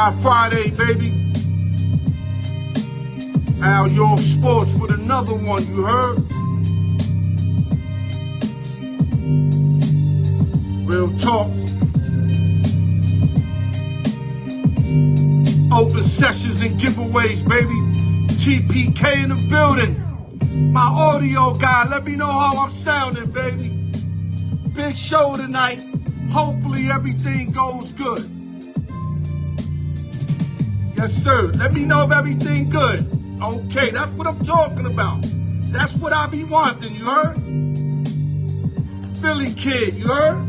Freestyle Friday, baby. Al York Sports with another one, you heard? Real talk. Open sessions and giveaways, baby. TPK in the building. My audio guy, let me know how I'm sounding, baby. Big show tonight. Hopefully everything goes good. Yes, sir. Let me know if everything good. Okay, that's what I'm talking about. That's what I be wanting, you heard? Philly kid, you heard?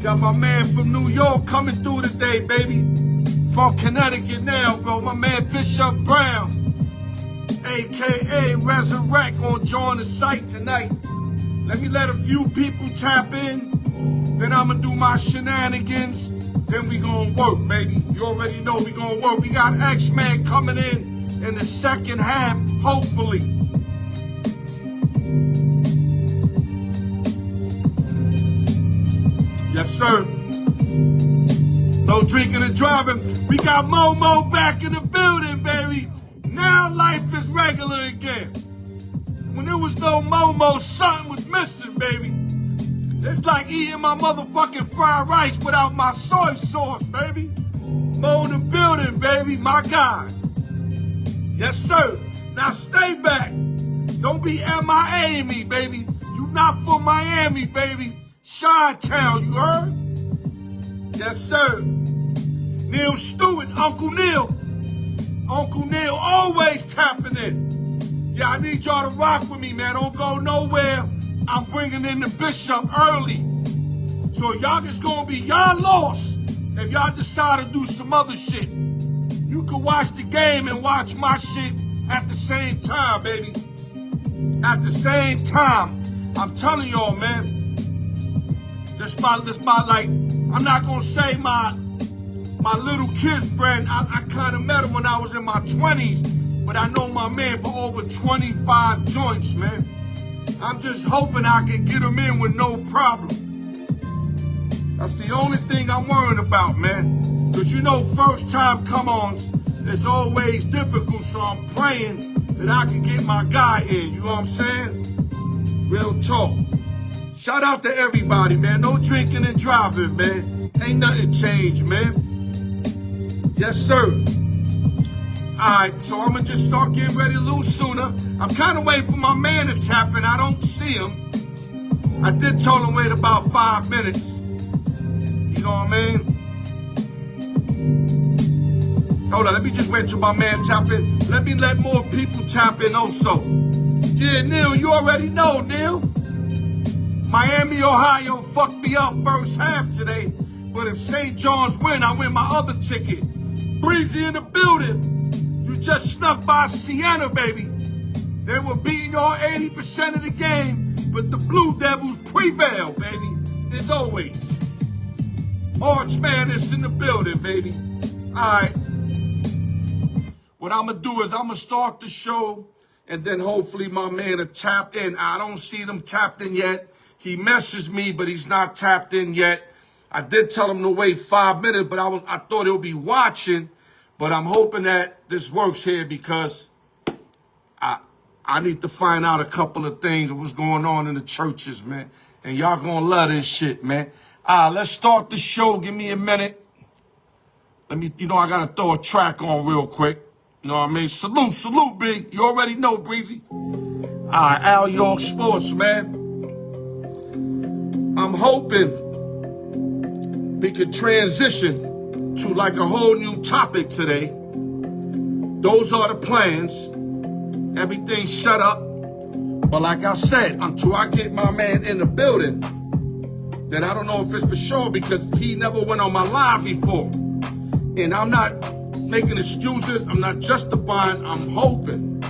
Got my man from New York coming through today, baby. From Connecticut now, bro. My man Bishop Brown, a.k.a. Resurrect, gonna join the site tonight. Let me let a few people tap in. Then I'ma do my shenanigans. Then we gonna work, baby. You already know we gonna work. We got X-Man coming in the second half, hopefully. Yes, sir. No drinking and driving. We got Momo back in the building, baby. Now life is regular again. When there was no Momo, something was missing, baby. It's like eating my motherfucking fried rice without my soy sauce, baby. Mo in the building, baby, my God. Yes, sir. Now stay back. Don't be MIA-ing me, baby. You not from Miami, baby. Chi-Town, you heard? Yes, sir. Neil Stewart, Uncle Neil. Uncle Neil always tapping in. Yeah, I need y'all to rock with me, man. Don't go nowhere. I'm bringing in the Bishop early. So y'all just gonna be, y'all lost if y'all decide to do some other shit. You can watch the game and watch my shit at the same time, baby. At the same time. I'm telling y'all, man. This my like, I'm not gonna say my little kid friend. I kind of met him when I was in my 20s, but I know my man for over 25 joints, man. I'm just hoping I can get him in with no problem. That's the only thing I'm worrying about, man. Because you know, first time come-ons, it's always difficult, so I'm praying that I can get my guy in, you know what I'm saying? Real talk. Shout out to everybody, man. No drinking and driving, man. Ain't nothing changed, man. Yes, sir. Alright, so I'm gonna just start getting ready a little sooner. I'm kind of waiting for my man to tap in. I don't see him. I did tell him wait about 5 minutes. You know what I mean? Hold on, let me just wait till my man tap in. Let me let more people tap in also. Yeah, Neil, you already know, Neil. Miami, Ohio fucked me up first half today. But if St. John's win, I win my other ticket. Breezy in the building. You just snuck by Sienna, baby. They were beating y'all 80% of the game, but the Blue Devils prevail, baby, as always. March Madness in the building, baby. All right. What I'm going to do is I'm going to start the show, and then hopefully my man will tap in. I don't see them tapped in yet. He messaged me, but he's not tapped in yet. I did tell him to wait 5 minutes, but I thought he'll be watching. But I'm hoping that this works here because I need to find out a couple of things of what's going on in the churches, man. And y'all gonna love this shit, man. Let's start the show. Give me a minute. Let me, I gotta throw a track on real quick. You know what I mean? Salute, B. You already know, Breezy. Al York Sports, man. I'm hoping we could transition to like a whole new topic today. Those are the plans. Everything's set up. But like I said, until I get my man in the building, then I don't know if it's for sure because he never went on my live before. And I'm not making excuses. I'm not justifying. I'm hoping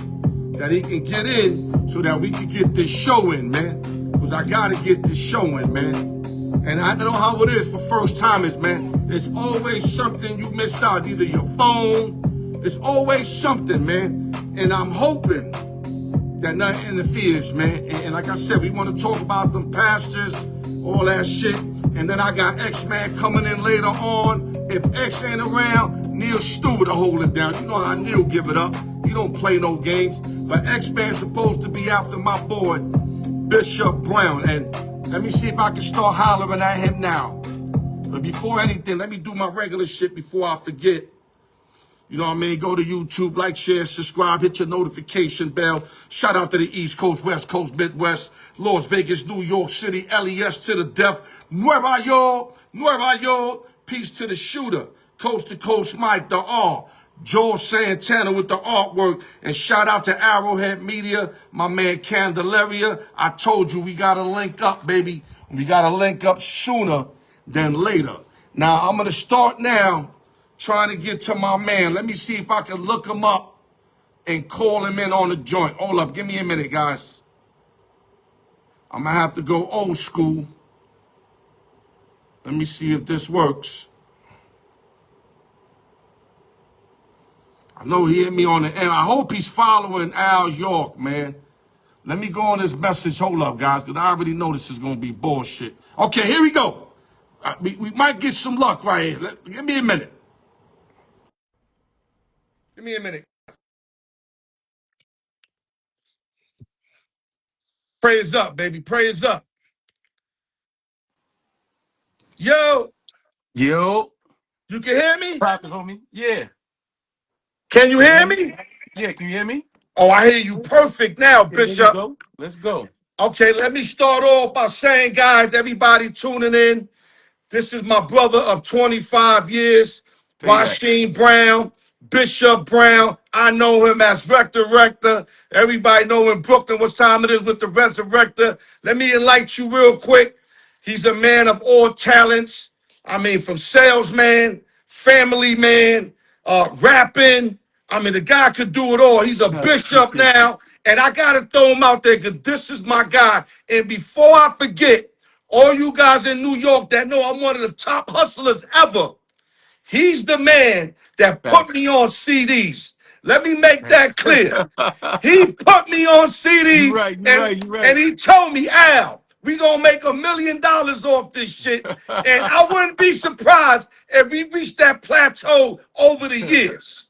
that he can get in so that we can get this show in, man. Because I got to get this show in, man. And I know how it is for first timers, man. There's always something you miss out, either your phone. There's always something, man. And I'm hoping that nothing interferes, man. And like I said, we want to talk about them pastors, all that shit. And then I got X-Man coming in later on. If X ain't around, Neil Stewart to hold it down. You know how Neil give it up. He don't play no games. But X-Man's supposed to be after my boy, Bishop Brown. And let me see if I can start hollering at him now. But before anything, let me do my regular shit before I forget. You know what I mean? Go to YouTube, like, share, subscribe, hit your notification bell. Shout out to the East Coast, West Coast, Midwest, Las Vegas, New York City, LES to the death. Nueva York, Nueva York. Peace to the shooter. Coast to Coast Mike, the R. Joel Santana with the artwork. And shout out to Arrowhead Media, my man Candelaria. I told you we got to link up, baby. We got to link up sooner than later. Now, I'm going to start now trying to get to my man. Let me see if I can look him up and call him in on the joint. Hold up. Give me a minute, guys. I'm going to have to go old school. Let me see if this works. I know he hit me on the air. I hope he's following Al York, man. Let me go on this message. Hold up, guys, because I already know this is going to be bullshit. Okay, here we go. We might get some luck right here. Give me a minute. Give me a minute. Praise up, baby. Praise up. Yo, Yo, you can hear me? poppin', homie. Yeah. Can you Can you hear hear me? me? Yeah, can you hear me? Oh, I hear you perfect now, Okay, there we Bishop. go. Let's go. Okay, let me start off by saying, guys, everybody tuning in, this is my brother of 25 years, Say that. Washington Brown, Bishop Brown. I know him as Rector. Everybody know in Brooklyn what time it is with the Resurrector. Let me enlighten you real quick. He's a man of all talents. I mean, from salesman, family man, rapping. I mean, the guy could do it all. He's a bishop Appreciate you. now. And I got to throw him out there because this is my guy. And before I forget, all you guys in New York that know I'm one of the top hustlers ever, he's the man that put Facts. me on CDs. Let me make that Facts. clear. He put me on You CDs right, you and, right, you and right. he told me, Al, we gonna make $1 million off this shit. And I wouldn't be surprised if we reached that plateau over the years.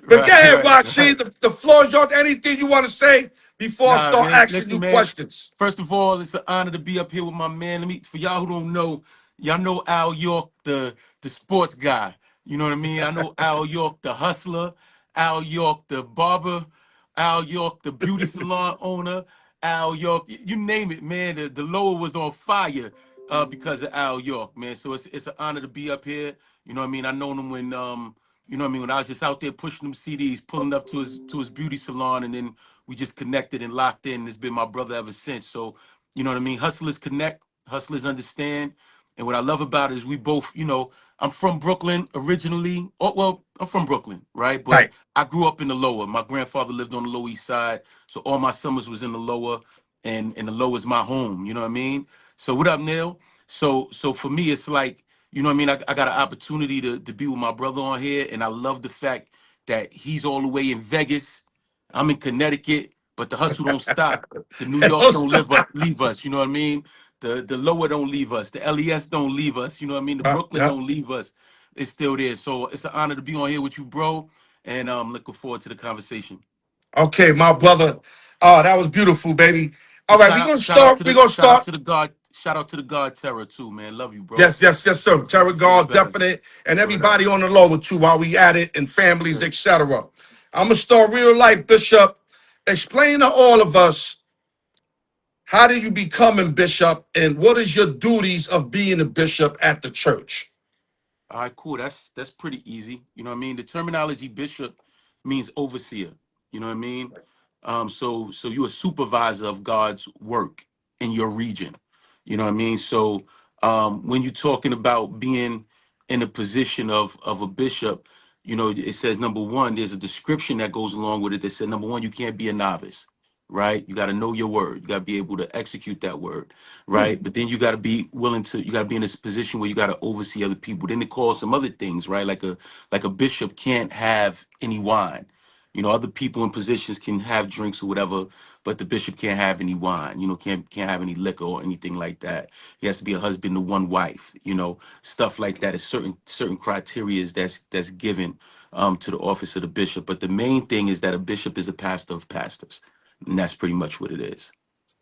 But go Right, ahead, right, Rashid. right. The floor's yours. Anything you want to say before I Nah, start man. asking Listen, you man. questions? First of all, it's an honor to be up here with my man. Let me, for y'all who don't know, y'all know Al York, the sports guy. You know what I mean? I know Al York, the hustler. Al York, the barber. Al York, the beauty salon owner. Al York, you name it, man. The lower was on fire because of Al York, man. So it's an honor to be up here. You know what I mean? I known him when you know what I mean, when I was just out there pushing them CDs, pulling up to his beauty salon, and then we just connected and locked in. It's been my brother ever since. So, you know what I mean? Hustlers connect, hustlers understand. And what I love about it is we both, you know, I'm from Brooklyn originally. Oh, well, I'm from Brooklyn, right? But Right. I grew up in the lower. My grandfather lived on the Lower East Side. So all my summers was in the lower, and the lower is my home. You know what I mean? So what up, Neil? So for me, it's like, you know what I mean? I got an opportunity to be with my brother on here, and I love the fact that he's all the way in Vegas. I'm in Connecticut, but the hustle don't stop. The New York Don't don't stop. leave us. You know what I mean? The lower don't leave us. The LES don't leave us. You know what I mean? The Yeah, Brooklyn yeah. don't leave us. It's still there. So it's an honor to be on here with you, bro. And I'm looking forward to the conversation. Okay, my brother. Oh, that was beautiful, baby. All And right, we're gonna start. We're gonna start. shout out to the God Terror too, man. Love you, bro. Yes, yes, yes, sir. Terror Feel God, better. definite, and Word up. everybody on the lower too while we at it, and Yes, families, sir. etc. I'm gonna start real life, Bishop. Explain to all of us how do you become a bishop, and what is your duties of being a bishop at the church? All right, cool. That's pretty easy. You know what I mean? The terminology bishop means overseer. You know what I mean? So you're a supervisor of God's work in your region. You know what I mean? So when you're talking about being in a position of a bishop, you know, it says number one, there's a description that goes along with it that said number one, you can't be a novice, right? You got to know your word. You got to be able to execute that word, Hmm. right? But then you got to be willing to, you got to be in this position where you got to oversee other people. Then it calls some other things, right? Like a bishop can't have any wine. You know, other people in positions can have drinks or whatever, but the bishop can't have any wine. You know, can't have any liquor or anything like that. He has to be a husband to one wife. You know, stuff like that is certain criterias that's given to the office of the bishop. But the main thing is that a bishop is a pastor of pastors, and that's pretty much what it is.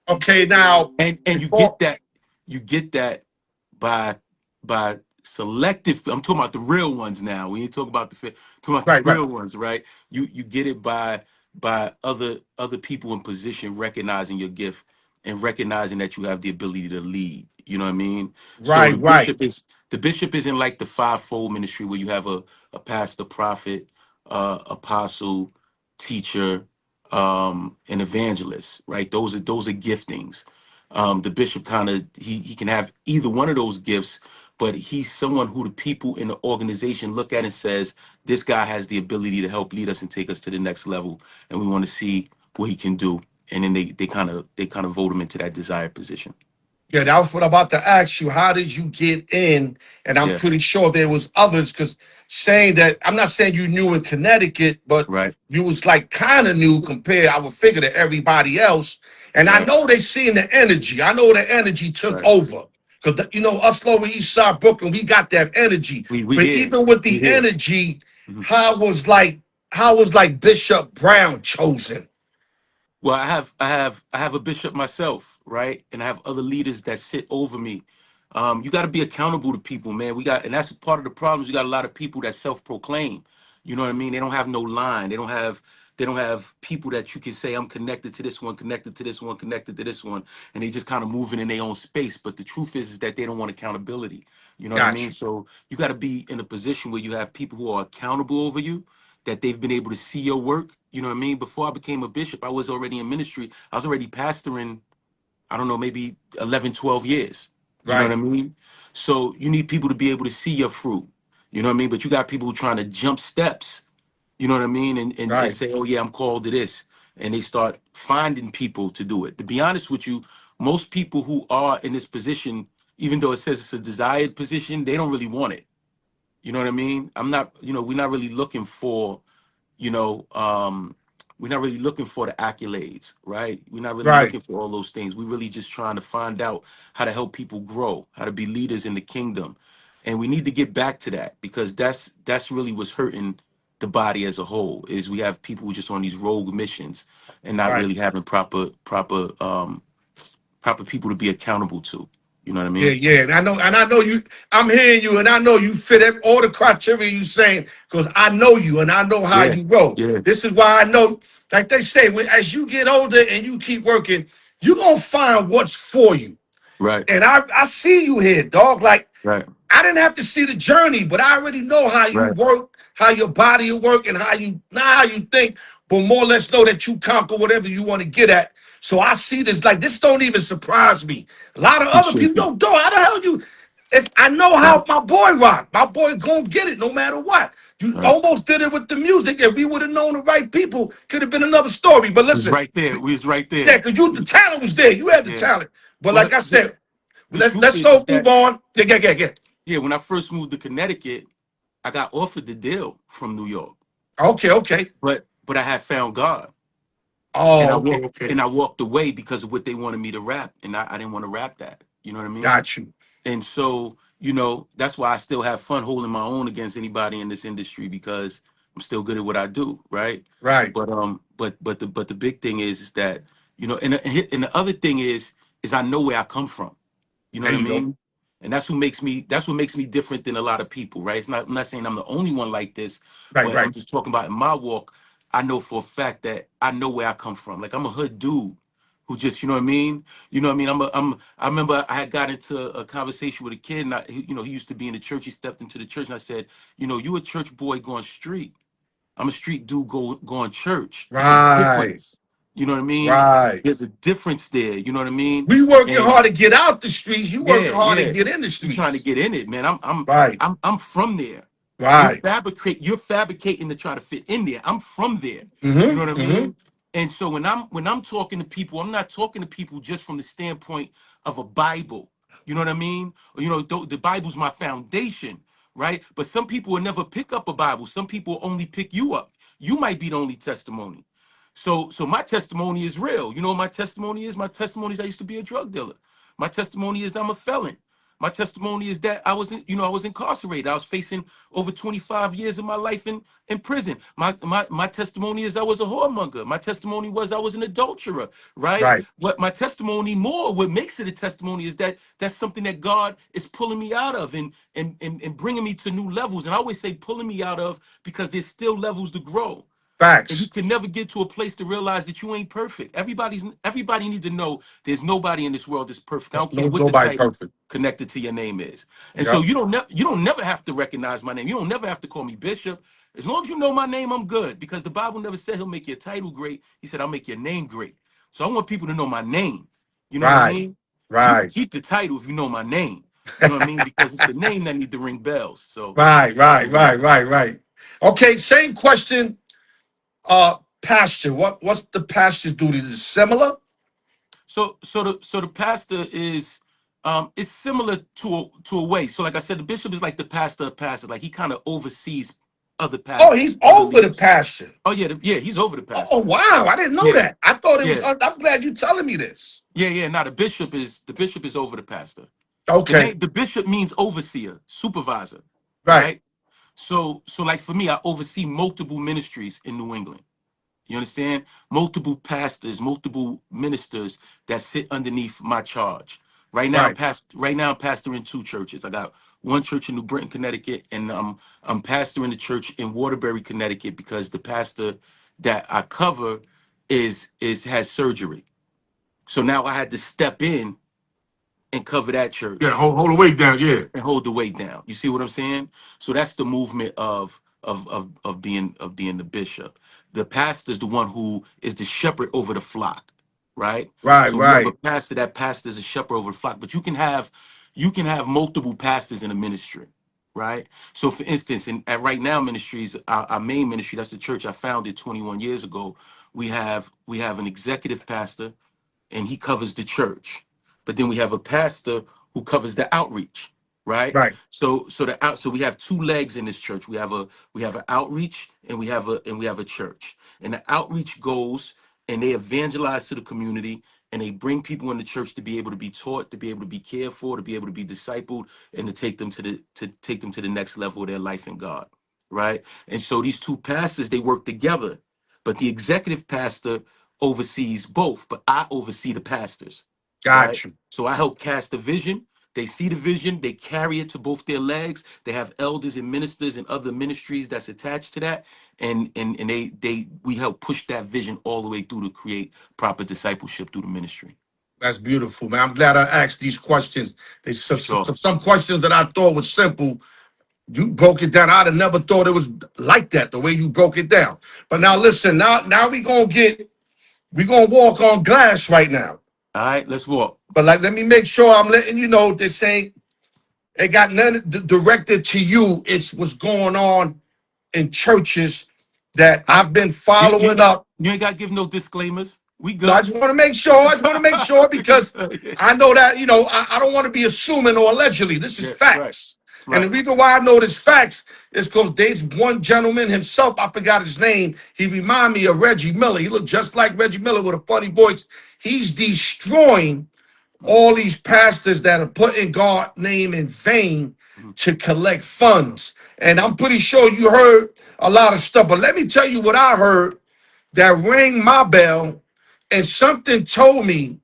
Okay, now And before you get that by selective. I'm talking about the real ones now. When you talk about talking about the right, right, real ones, right? You get it by other people in position recognizing your gift and recognizing that you have the ability to lead. You know what I mean? So right, right, the bishop isn't like the fivefold ministry where you have a pastor, prophet, apostle, teacher, an evangelist, right? Those are giftings. The bishop kind of he can have either one of those gifts, but he's someone who the people in the organization look at and says, this guy has the ability to help lead us and take us to the next level, and we want to see what he can do. And then they kind of vote him into that desired position. yeah, that was what I'm about to ask you. How did you get in? And I'm Yeah, pretty sure there was others, because saying that, I'm not saying you knew in Connecticut, but right, you was like kind of new compared, I would figure, to everybody else. And I right, know they seen the energy. I know the energy took right. over. Because, us Lower East Side Brooklyn, we got that energy. We But here, even with we the here. energy, Mhm. how was like Bishop Brown chosen? Well, I have a bishop myself, right? And I have other leaders that sit over me. You got to be accountable to people, man. And that's part of the problems. You got a lot of people that self-proclaim. You know what I mean? They don't have no line. They don't have people that you can say, I'm connected to this one, connected to this one, connected to this one, and they just kind of moving in their own space. But the truth is that they don't want accountability. You know what I Got mean? you. So you got to be in a position where you have people who are accountable over you, that they've been able to see your work. You know what I mean? Before I became a bishop, I was already in ministry. I was already pastoring, I don't know, maybe 11, 12 years. You know what I Right, mean? So you need people to be able to see your fruit. You know what I mean? But you got people who trying to jump steps, you know what I mean? And right, say, oh, yeah, I'm called to this. And they start finding people to do it. To be honest with you, most people who are in this position, even though it says it's a desired position, they don't really want it. You know what I mean? We're not really looking for you know, we're not really looking for the accolades, right? We're not really right, looking for all those things. We're really just trying to find out how to help people grow, how to be leaders in the kingdom. And we need to get back to that, because that's really what's hurting the body as a whole, is we have people who just on these rogue missions and not right. really having proper people to be accountable to. You know what I Yeah, mean? yeah, and I know you. I'm hearing you, and I know you fit all the criteria you saying, because I know you, and I know how Yeah, you roll. yeah, This is why I know, like they say, as you get older and you keep working, you're gonna find what's for you. right, And I see you here, dog. Like, right, I didn't have to see the journey, but I already know how you right. work, how your body will work, and not how you think, but more or less know that you conquer whatever you want to get at. So I see this, like, this don't even surprise me. A lot of other Appreciate people you. don't. How the hell you? If I know how Right, my boy rock, my boy gonna get it no matter what. You right. almost did it with the music. If we would have known the right people, could have been another story. But It was listen, right there. We was right yeah, there. because the talent was there. You had the Yeah. talent. But Well, like I the, said, the truth let's is go move that, on. Yeah, yeah, yeah, yeah. yeah, when I first moved to Connecticut, I got offered the deal from New York, Okay, okay. but I had found God, and Oh, okay, okay. I walked away because of what they wanted me to rap, and I didn't want to rap that. You know what I mean? Got you. And so, that's why I still have fun holding my own against anybody in this industry, because I'm still good at what I do, right? Right. But the big thing is that, and the other thing is I know where I come from. You know There what I you go. mean? And that's what makes me different than a lot of people, right? I'm not saying I'm the only one like this, Right, but I'm right. just talking about in my walk. I know for a fact that I know where I come from. Like, I'm a hood dude who just, you know what I mean? You know what I mean? I remember I had got into a conversation with a kid, and he used to be in the church. He stepped into the church, and I said, you a church boy going street. I'm a street dude going church. It's a Right, difference. You know what I mean? right. There's a difference there. You know what I mean? We working And hard to get out the streets. You working yeah, hard to yeah. get in the You trying to streets. get in it, man. I'm I'm Right, I'm I'm from there. right. You're fabricating to try to fit in there. I'm from there. You know what I Mm-hmm. Mm-hmm. mean? And so when I'm talking to people, I'm not talking to people just from the standpoint of a Bible. You know what I mean? The Bible's my foundation, right? But some people will never pick up a Bible. Some people only pick you up. You might be the only testimony. So my testimony is real. You know what my testimony is? My testimony is I used to be a drug dealer. My testimony is I'm a felon. My testimony is that I was incarcerated. I was facing over 25 years of my life in prison. My testimony is I was a whoremonger. My testimony was I was an adulterer, right? Right. What my testimony more, what makes it a testimony is that that's something that God is pulling me out of and bringing me to new levels. And I always say pulling me out of because there's still levels to grow. And you Facts. can never get to a place to realize that you ain't perfect. Everybody need to know there's nobody in this world that's perfect. I don't care No, what the nobody title perfect. connected to your name is. And so Yep. you don't never have to recognize my name. You don't never have to call me Bishop. As long as you know my name, I'm good. Because the Bible never said he'll make your title great. He said I'll make your name great. So I want people to know my name. You know what I Right. mean? You can Right. keep the title if you know my name. You know what I mean? Because it's the name that need to ring bells. So Right. Right. yeah. Right. Right. Right. Okay. Same question. Pasture. What's the pastor's duties? Is it similar? So the pastor is it's similar to a way. So like I said, the bishop is like the pastor of pastors. Like he kind of oversees other Oh, pastors, he's other over the leaders. pasture. Oh yeah, yeah, he's over the Oh, pastor. wow. I didn't know Yeah, that. I thought it was. yeah, I'm glad you telling me this. yeah. Now the bishop is over the pastor. Okay. The bishop means overseer, supervisor, Right. right? So like for me, I oversee multiple ministries in New England. You understand? Multiple pastors, multiple ministers that sit underneath my charge. Right. Right now I'm pastoring two churches. I got one church in New Britain, Connecticut, and I'm pastoring the church in Waterbury, Connecticut, because the pastor that I cover is has surgery. So now I had to step in and cover that Yeah. church Hold the weight down. Yeah. and hold the weight down. You see what I'm saying? So that's the movement of being the bishop. The pastor is the one who is the shepherd over the flock, right? Right. So when you have a Right. pastor, that pastor is a shepherd over the flock. But you can have multiple pastors in a ministry, right? So for instance, at Right Now Ministries, our main ministry, that's the church I founded 21 years ago. We have an executive pastor and he covers the church. But then we have a pastor who covers the outreach, right? Right. So we have two legs in this church. We have an outreach and we have a church. And the outreach goes and they evangelize to the community and they bring people in the church to be able to be taught, to be able to be cared for, to be able to be discipled, and to take them to the next level of their life in God, right? And so these two pastors they work together, but the executive pastor oversees both, but I oversee the pastors, right? Got you. So I help cast the vision. They see the vision, they carry it to both their legs. They have elders and ministers and other ministries that's attached to that. And they we help push that vision all the way through to create proper discipleship through the ministry. That's beautiful, man. I'm glad I asked these questions. There's For sure. some questions that I thought was simple. You broke it down. I'd have never thought it was like that, the way you broke it down. But now listen, now we gonna walk on glass right now. All right, let's walk. But like let me make sure I'm letting you know this ain't it got none directed to you. It's what's going on in churches that All right. I've been You you following up. you ain't gotta give no disclaimers. We No, I good. just want to make sure. I just want to make sure because I know that, I don't want to be assuming or allegedly. This is Yeah, right, facts. And the right. reason why I know this facts is because there's one gentleman himself, I forgot his name. He remind me of Reggie Miller. He looked just like Reggie Miller with a funny voice. He's destroying Mm, all these pastors that are putting God's name in vain mm, to collect funds. And I'm pretty sure you heard a lot of stuff. But let me tell you what I heard that rang my bell, and something told me,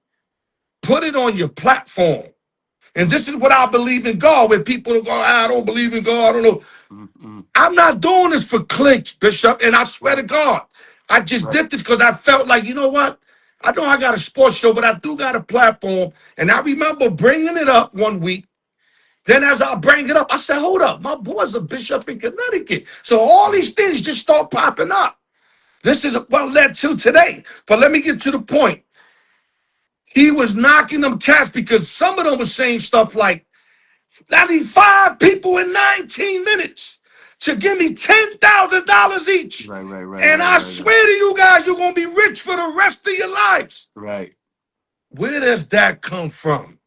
put it on your platform. And mm, this is what I believe in God, where people go, I don't believe in God, I don't know. mm, mm. I'm not doing this for clicks, Bishop, and I swear to Right, God, I just right. did this because I felt like, you know what? I know I got a sports show, but I do got a platform. And I remember bringing it up one week. Then as I bring it up, I said, hold up, my boy's a bishop in Connecticut. So all Mm, these things just start popping up. This is what led to today. But let me get to the point. He was knocking them cats because some of them were saying stuff like, I need 5 people in 19 minutes to give me $10,000 each. right, right, right, And right, I right, right. swear to you guys, you're going to be rich for the rest of your lives. Right. Where does that come from?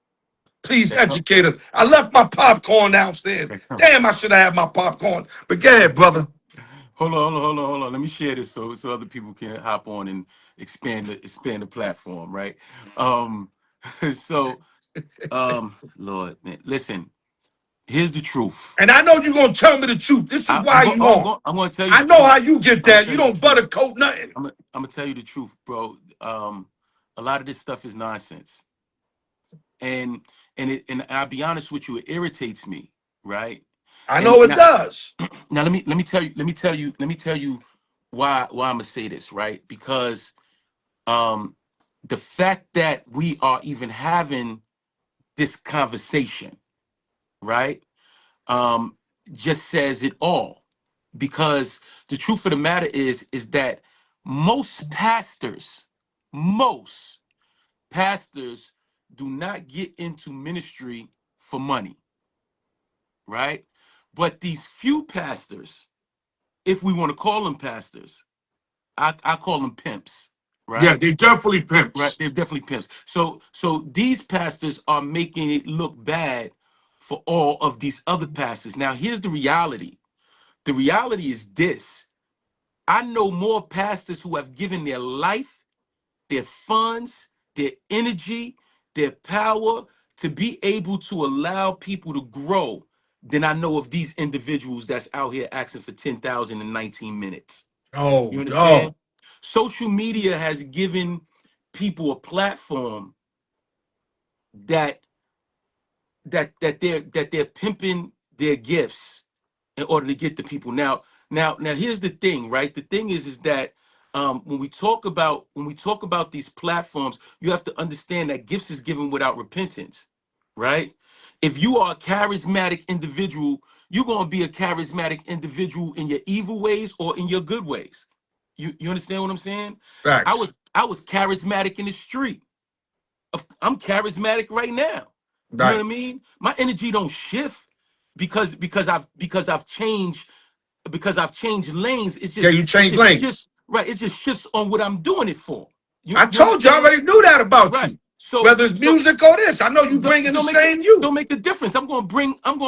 Please That come, educate us. I left my popcorn downstairs. that come. Damn, I should have had my popcorn. But go ahead, brother. Hold on. Let me share this so other people can hop on and expand the platform, right? Um, so Lord, man, listen. Here's the truth. And I know you're gonna tell me the truth. This is why you on. I'm gonna tell you I the know truth. how you get I'm gonna that. tell You you the don't truth. buttercoat nothing. I'm gonna tell you the truth, bro. A lot of this stuff is nonsense, and and I'll be honest with you, it irritates me, right? I And know it now, does. now let me tell you why I'm gonna say this, right? Because um, the fact that we are even having this conversation, right? Um, just says it all. Because the truth of the matter is that most pastors, most pastors do not get into ministry for money, right? But these few pastors, if we want to call them pastors, I call them pimps, Yeah, right? they definitely Right, pimps. they're definitely pimps. So these pastors are making it look bad for all of these other pastors. Now, here's the reality. The reality is this. I know more pastors who have given their life, their funds, their energy, their power to be able to allow people to grow than I know of these individuals that's out here asking for 10,000 in 19 minutes. Oh, You no. understand? Social media has given people a platform that they're pimping their gifts in order to get the people. Now, here's the thing, right? The thing is that when we talk about these platforms, you have to understand that gifts is given without repentance, right? If you are a charismatic individual, you're gonna be a charismatic individual in your evil ways or in your good ways. You understand what I'm saying? Facts. I was charismatic in the street. I'm charismatic right now. You know what Right. I mean? My energy don't shift because I've changed lanes. Yeah, you It change just shifts, lanes. right. It just shifts on what I'm doing it for. I You told you I understand? already knew that about Right. you. So Whether it's so music or this, I know you don't, bringing the don't make the same you. don't make the difference. I'm gonna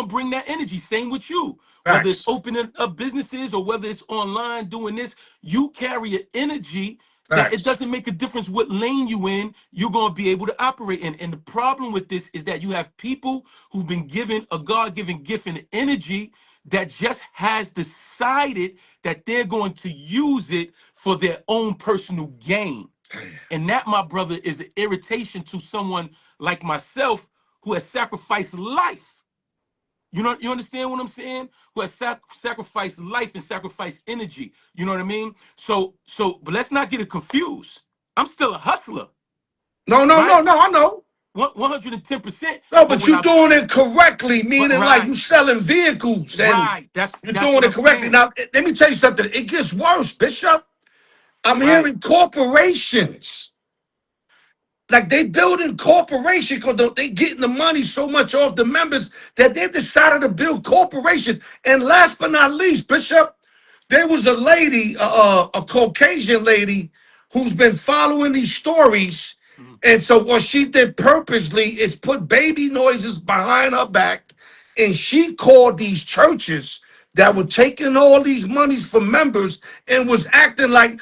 bring that energy. Same with you. Whether it's Facts. opening up businesses or whether it's online doing this, you carry an energy that it Facts. doesn't make a difference what lane you in, you're gonna be able to operate in. And the problem with this is that you have people who've been given a God-given gift and energy that just has decided that they're going to use it for their own personal gain. Damn. And that, my brother, is an irritation to someone like myself who has sacrificed life. You understand what I'm saying? Who has sacrificed life and sacrificed energy. You know what I mean? But let's not get it confused. I'm still a hustler, No, no, no, right? no, I know. 110%. No, But but you doing it correctly, but meaning like you right, selling vehicles and right. you're That's doing what it I'm correctly. saying, Now, let me tell you something. It gets worse, Bishop. I'm right? hearing corporations. Like they building corporation because they getting the money so much off the members that they decided to build corporation. And last but not least, Bishop, there was a lady, a Caucasian lady, who's been following these stories. Mhm. And so what she did purposely is put baby noises behind her back, and she called these churches that were taking all these monies from members and was acting like,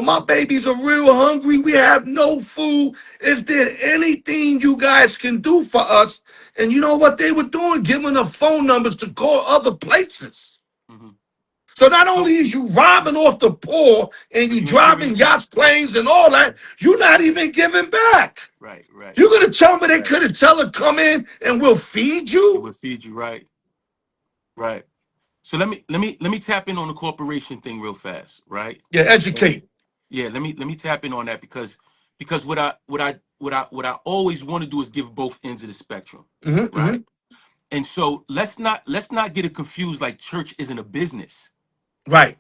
my babies are real hungry. We have no food. Is there anything you guys can do for us? And you know what they were doing? Giving them phone numbers to call other places. Mhm. So not only So is you robbing off the poor and you you ain't giving driving it to yachts, planes, and all that, them. you're not even giving back. Right, right, You're gonna tell me they right. couldn't tell her come in and we'll feed It you? will feed you, right, right. So let me tap in on the corporation thing real fast, right? Yeah, And educate. yeah, let me tap in on that because what I always want to do is give both ends of the spectrum, Hmm, hmm. right? And so let's not get it confused like church isn't a business. Right.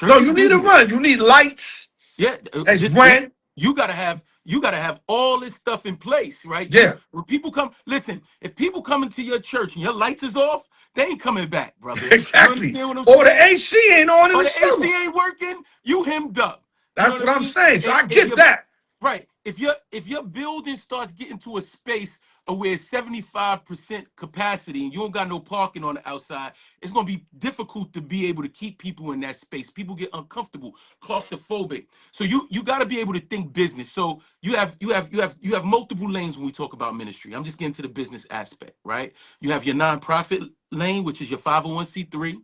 No, Church is you need to business. run. You need lights. Yeah, As rent. you gotta have all this stuff in place, right? You Yeah, when people come, listen, if people come into your church and your lights is off, they ain't coming back, brother. You exactly. understand what I'm Or the saying? AC ain't on in Or the the AC summer. ain't working, you hemmed up. You know That's what I what I'm mean? saying. So And I if get you're that. right, if your building starts getting to a space where 75% capacity and you don't got no parking on the outside, it's going to be difficult to be able to keep people in that space. People get uncomfortable, claustrophobic. So you got to be able to think business. So you have multiple lanes when we talk about ministry. I'm just getting to the business aspect, right? You have your nonprofit lane, which is your 501c3,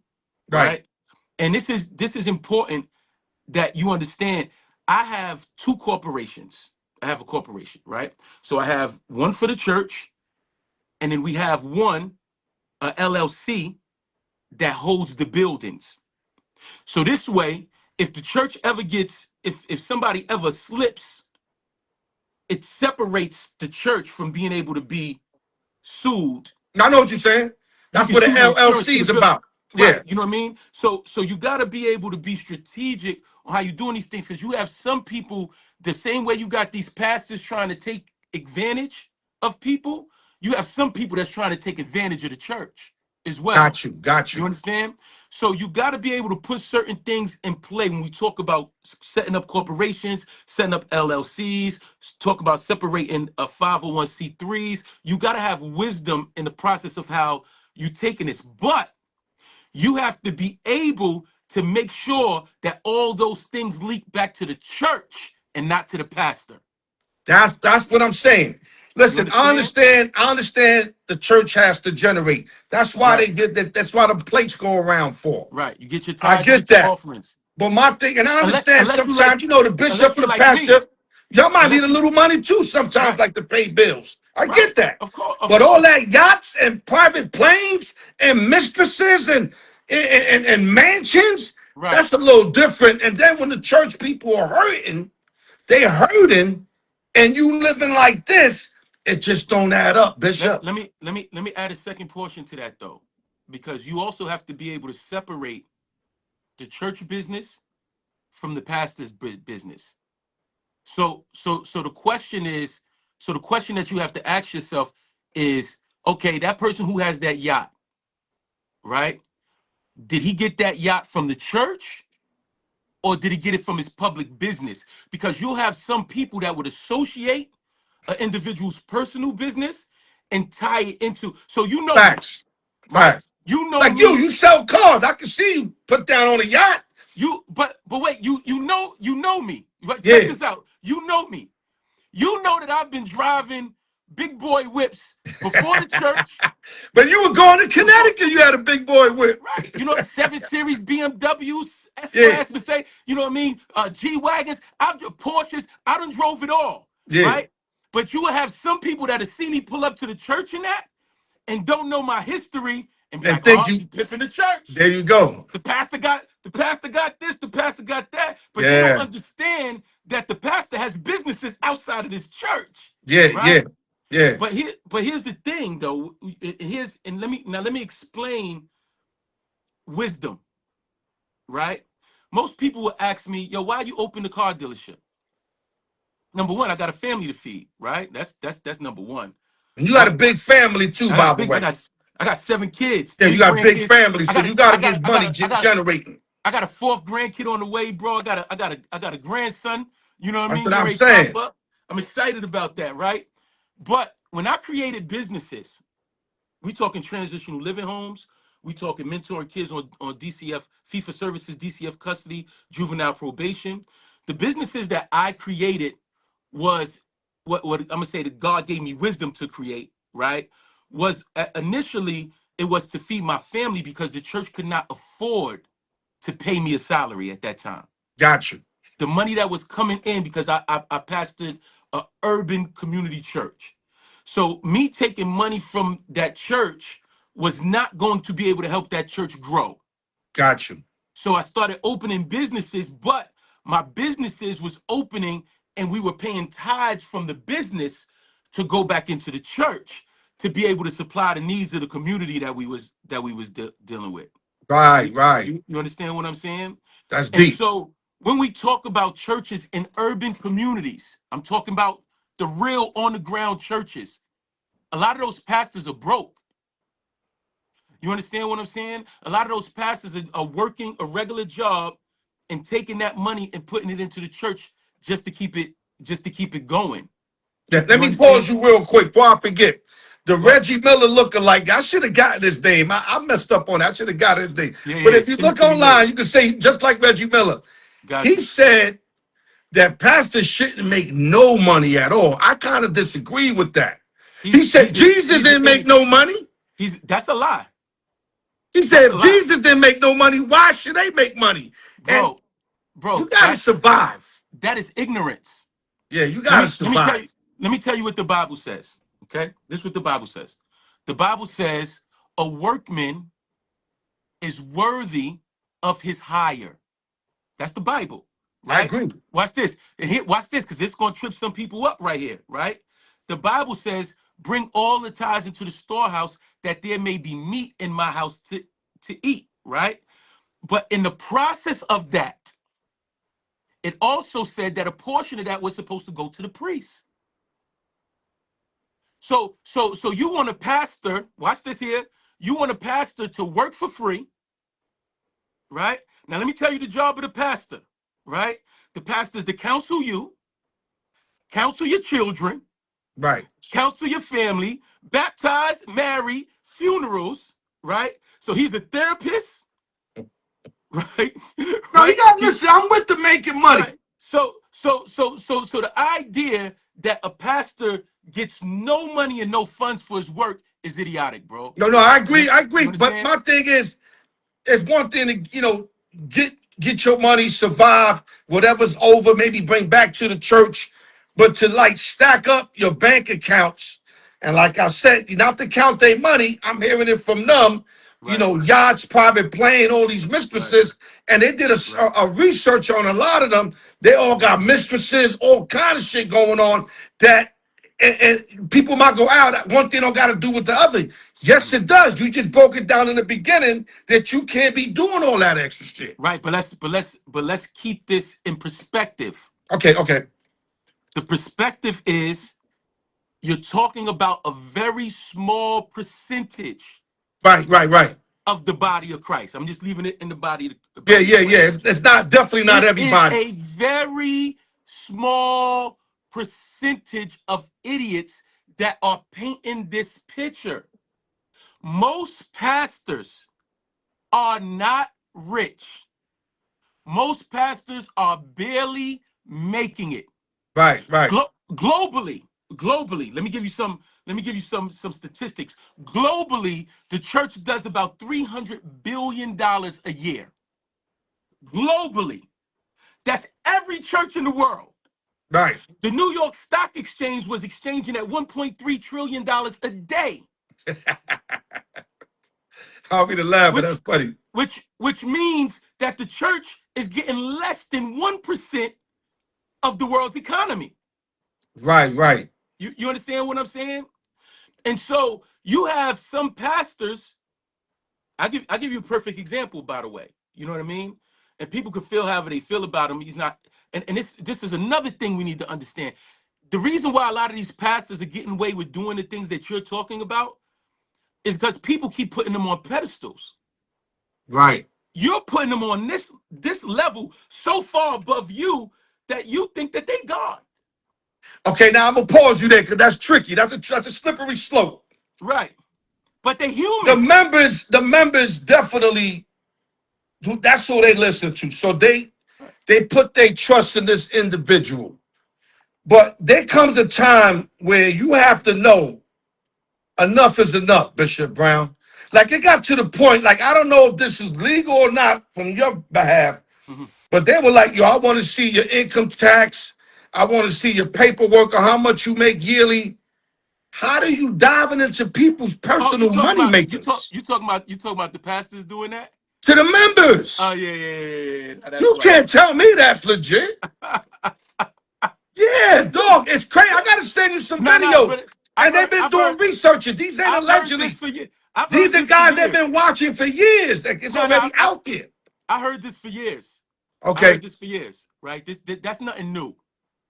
Right. right? And this is important that you understand. I have two corporations. I have a corporation, right? So I have one for the church, and then we have one, a LLC, that holds the buildings. So this way, if the church ever gets, if somebody ever slips, it separates the church from being able to be sued. I know what you're saying. You That's can what the sue the insurance LLC to the is bill. about. Yeah. Right. You know what I mean? So you got to be able to be strategic on how you're doing these things, because you have some people, the same way you got these pastors trying to take advantage of people, you have some people that's trying to take advantage of the church as well. Got you. Got You you. understand? So you got to be able to put certain things in play when we talk about setting up corporations, setting up LLCs, talk about separating 501c3s. You got to have wisdom in the process of how you taking this. But you have to be able to make sure that all those things leak back to the church and not to the pastor. That's what I'm saying. You Listen, I understand? understand. I understand the church has to generate. That's why Right. they did that. That's why the plates go around for. Right. You get your I tithes, you get get your that. offerings. But my thing, and I Unless understand unless you like sometimes, the bishop unless or you the like me. pastor, y'all might need Unless a you little money too sometimes, right. like to pay bills. I Right. get that. Of course, of But all course. that yachts and private planes and mistresses and mansions, Right. that's a little different. And then when the church people are hurting, they hurting, and you living like this, it just don't add up, Let, Bishop. let me let me let me add a second portion to that though. Because you also have to be able to separate the church business from the pastor's business. So the question is, so the question that you have to ask yourself is, okay, that person who has that yacht, right? Did he get that yacht from the church or did he get it from his public business? Because you'll have some people that would associate an individual's personal business and tie it into, so you know me, Facts. right? Facts. You know Like you me. sell cars. I can see you put down on a yacht. But wait, you know me. But check Yeah. this out. You know me. You know that I've been driving big boy whips before the church, But you were going to before Connecticut, you had a big boy whip. right. 7 Series BMWs, S Yeah. class Mercedes. You know what I mean? G wagons. I've Porsches. I done drove it all, Yeah. right? But you will have some people that have seen me pull up to the church and that, and don't know my history, and be And like, think "Oh, you, he pimping the church. there you go. The pastor got this. The pastor got that." But they don't Yeah. understand that the pastor has businesses outside of this church, Yeah. Yeah. right? Yeah. But here's the thing though. And let me explain wisdom, right? Most people will ask me, "Yo, why you open the car dealership?" Number one, I got a family to feed, right? That's number one. And you got a I big family too, I got by a the big I way. got I got 7 kids, Yeah, three you got a big grandkids. family, I so got you a got to I got get I money got I got generating. I got a fourth grandkid on the way, bro. I got a grandson. You know what I That's mean? what Get I'm ready to pop saying. up. I'm excited about that, right? But when I created businesses, we talking transitional living homes. We talking mentoring kids on DCF, fee for services, DCF custody, juvenile probation. The businesses that I created was what I'm gonna say that God gave me wisdom to create, right? Was initially it was to feed my family because the church could not afford to pay me a salary at that time. Got you. The money that was coming in because I pastored a urban community church. So me taking money from that church was not going to be able to help that church grow. Got you. So I started opening businesses, but my businesses was opening and we were paying tithes from the business to go back into the church to be able to supply the needs of the community that we was dealing with. Right. You, Right. you understand what I'm saying? That's And deep. so when we talk about churches in urban communities, I'm talking about the real on the ground churches. A lot of those pastors are broke. You understand what I'm saying? A lot of those pastors are working a regular job and taking that money and putting it into the church just to keep it going. Let You me pause understand? you real quick before I forget. The What? Reggie Miller lookalike, I should have gotten his name. I messed up on that. I should have got his name. Yeah, But yeah. if you Send it look to me later. online, you can say just like Reggie Miller. Got He you. said that pastors shouldn't make no money at all. I kind of disagree with that. He said Jesus He's didn't the make ign- no money. he's that's a lie. He That's said a if lie, Jesus didn't make no money, why should they make money? And bro. you Bro, got to survive. that is ignorance. Yeah, you Let got to me let me tell you survive. let me tell you what the Bible says. Okay, this is what the Bible says. The Bible says a workman is worthy of his hire. That's the Bible, I right? agree. Watch this. And here, watch this, because it's going to trip some people up right here, right? The Bible says, "Bring all the tithes into the storehouse, that there may be meat in my house to eat." Right? But in the process of that, it also said that a portion of that was supposed to go to the priest. So you want a pastor? Watch this here. You want a pastor to work for free, right? Now let me tell you the job of the pastor, right? The pastor is to counsel you, counsel your children, Right. counsel your family, baptize, marry, funerals, right? So he's a therapist, right? No, you right? got to listen. I'm with the making money. Right. So the idea that a pastor gets no money and no funds for his work is idiotic, bro. No, no, I You, agree. I you agree. But understand? my thing is, it's one thing to get your money, survive whatever's over, maybe bring back to the church, but to like stack up your bank accounts and like I said, not to count their money. I'm hearing it from them. Right, Yachts, private plane, all these right, mistresses, and they did right, a research on a lot of them. They all got mistresses, all kind of shit going on that and people might go out. One thing don't got to do with the other. Yes, mhm. it does. You just broke it down in the beginning that you can't be doing all that extra shit. Right. But let's keep this in perspective. Okay, okay. The perspective is you're talking about a very small percentage Right, right, right. of the body of Christ. I'm just leaving it in the Yeah, body yeah, of yeah. Christ. It's not definitely not It is everybody. a very small percentage of idiots that are painting this picture. Most pastors are not rich. Most pastors are barely making it. Right, right, Globally, globally, let me give you some statistics. Globally, the church does about $300 billion a year. Globally, that's every church in the world. right. The New York Stock Exchange was exchanging at $1.3 trillion a day, I'll be the laugh, but which that's funny. which means that the church is getting less than 1% of the world's economy. Right, right, You understand what I'm saying? And so you have some pastors. I give you a perfect example, by the way. You know what I mean? And people can feel however they feel about him. He's not. And this is another thing we need to understand. The reason why a lot of these pastors are getting away with doing the things that you're talking about is because people keep putting them on pedestals. right. You're putting them on this level so far above you that you think that they God. Okay, now I'm gonna pause you there because that's tricky. That's a slippery slope. Right. But they're The humans. members definitely that's who they listen to. So they put their trust in this individual. But there comes a time where you have to know enough is enough, Bishop Brown. Like it got to the point, like I don't know if this is legal or not from your behalf, Mhm. but they were like, yo, I want to see your income tax. I want to see your paperwork on how much you make yearly. How do you diving into people's Oh, personal money makers? you talking about the pastors doing that? To the Oh members. yeah, yeah, yeah, yeah. Yeah. That's You wild. can't tell me that's legit. Yeah, dog, it's crazy. I gotta send you some Nah, videos. but And they've been doing research. These ain't I've heard this allegedly. for years. I've These heard are this for guys that have years. been watching for years. Like it's No, already out there. I heard this for years. I heard Okay, this for years. Right? That's nothing new.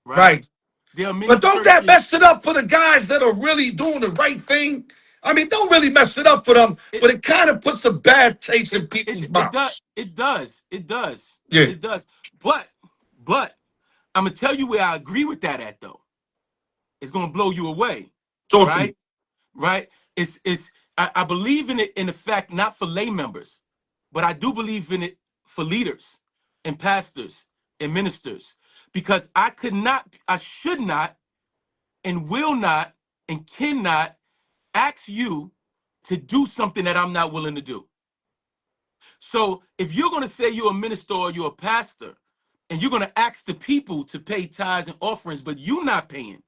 Right? right. There are many But don't that churches. mess it up for the guys that are really doing the right thing? I mean, don't really mess it up for them, It but it kind of puts a bad taste in it it people's it does mouths. it does it does Yeah. it does. But I'm gonna tell you where I agree with that at though. it's gonna blow you away, Talk to me. right? Right? I believe in it in the fact not for lay members, but I do believe in it for leaders and pastors and ministers. Because I could not, I should not, and will not, and cannot ask you to do something that I'm not willing to do. So if you're going to say you're a minister or you're a pastor, and you're going to ask the people to pay tithes and offerings, but you're not paying,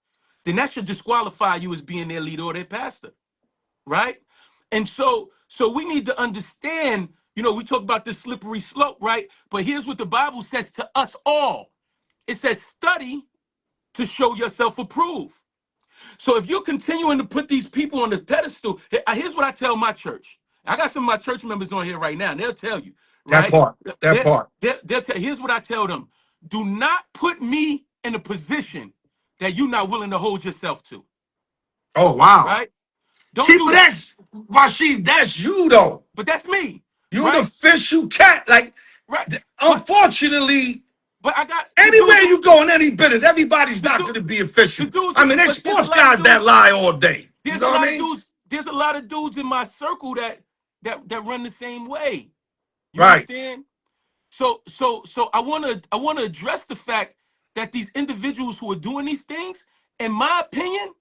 then that should disqualify you as being their leader or their pastor, right? And so we need to understand, we talk about this slippery slope, right? But here's what the Bible says to us all. It says, study to show yourself approved. So if you're continuing to put these people on the pedestal, here's what I tell my church. I got some of my church members on here right now, and they'll tell you, That right? part. That part. Here's what I tell them. Do not put me in a position that you're not willing to hold yourself to, Oh, wow. right? Don't See, do but that. that's, Rashid, that's you, though. But that's me, You're the right? official cat. Like, Right. unfortunately, But I got the anywhere dudes, you go in any business, everybody's the, not du- going to be the official. dudes, I mean, there's but there's a sports lot of guys that dudes. lie all day. You There's a know what I lot of mean? dudes. There's a lot of dudes in my circle that run the same way. You Right. understand? So I wanna address the fact that these individuals who are doing these things, in my opinion,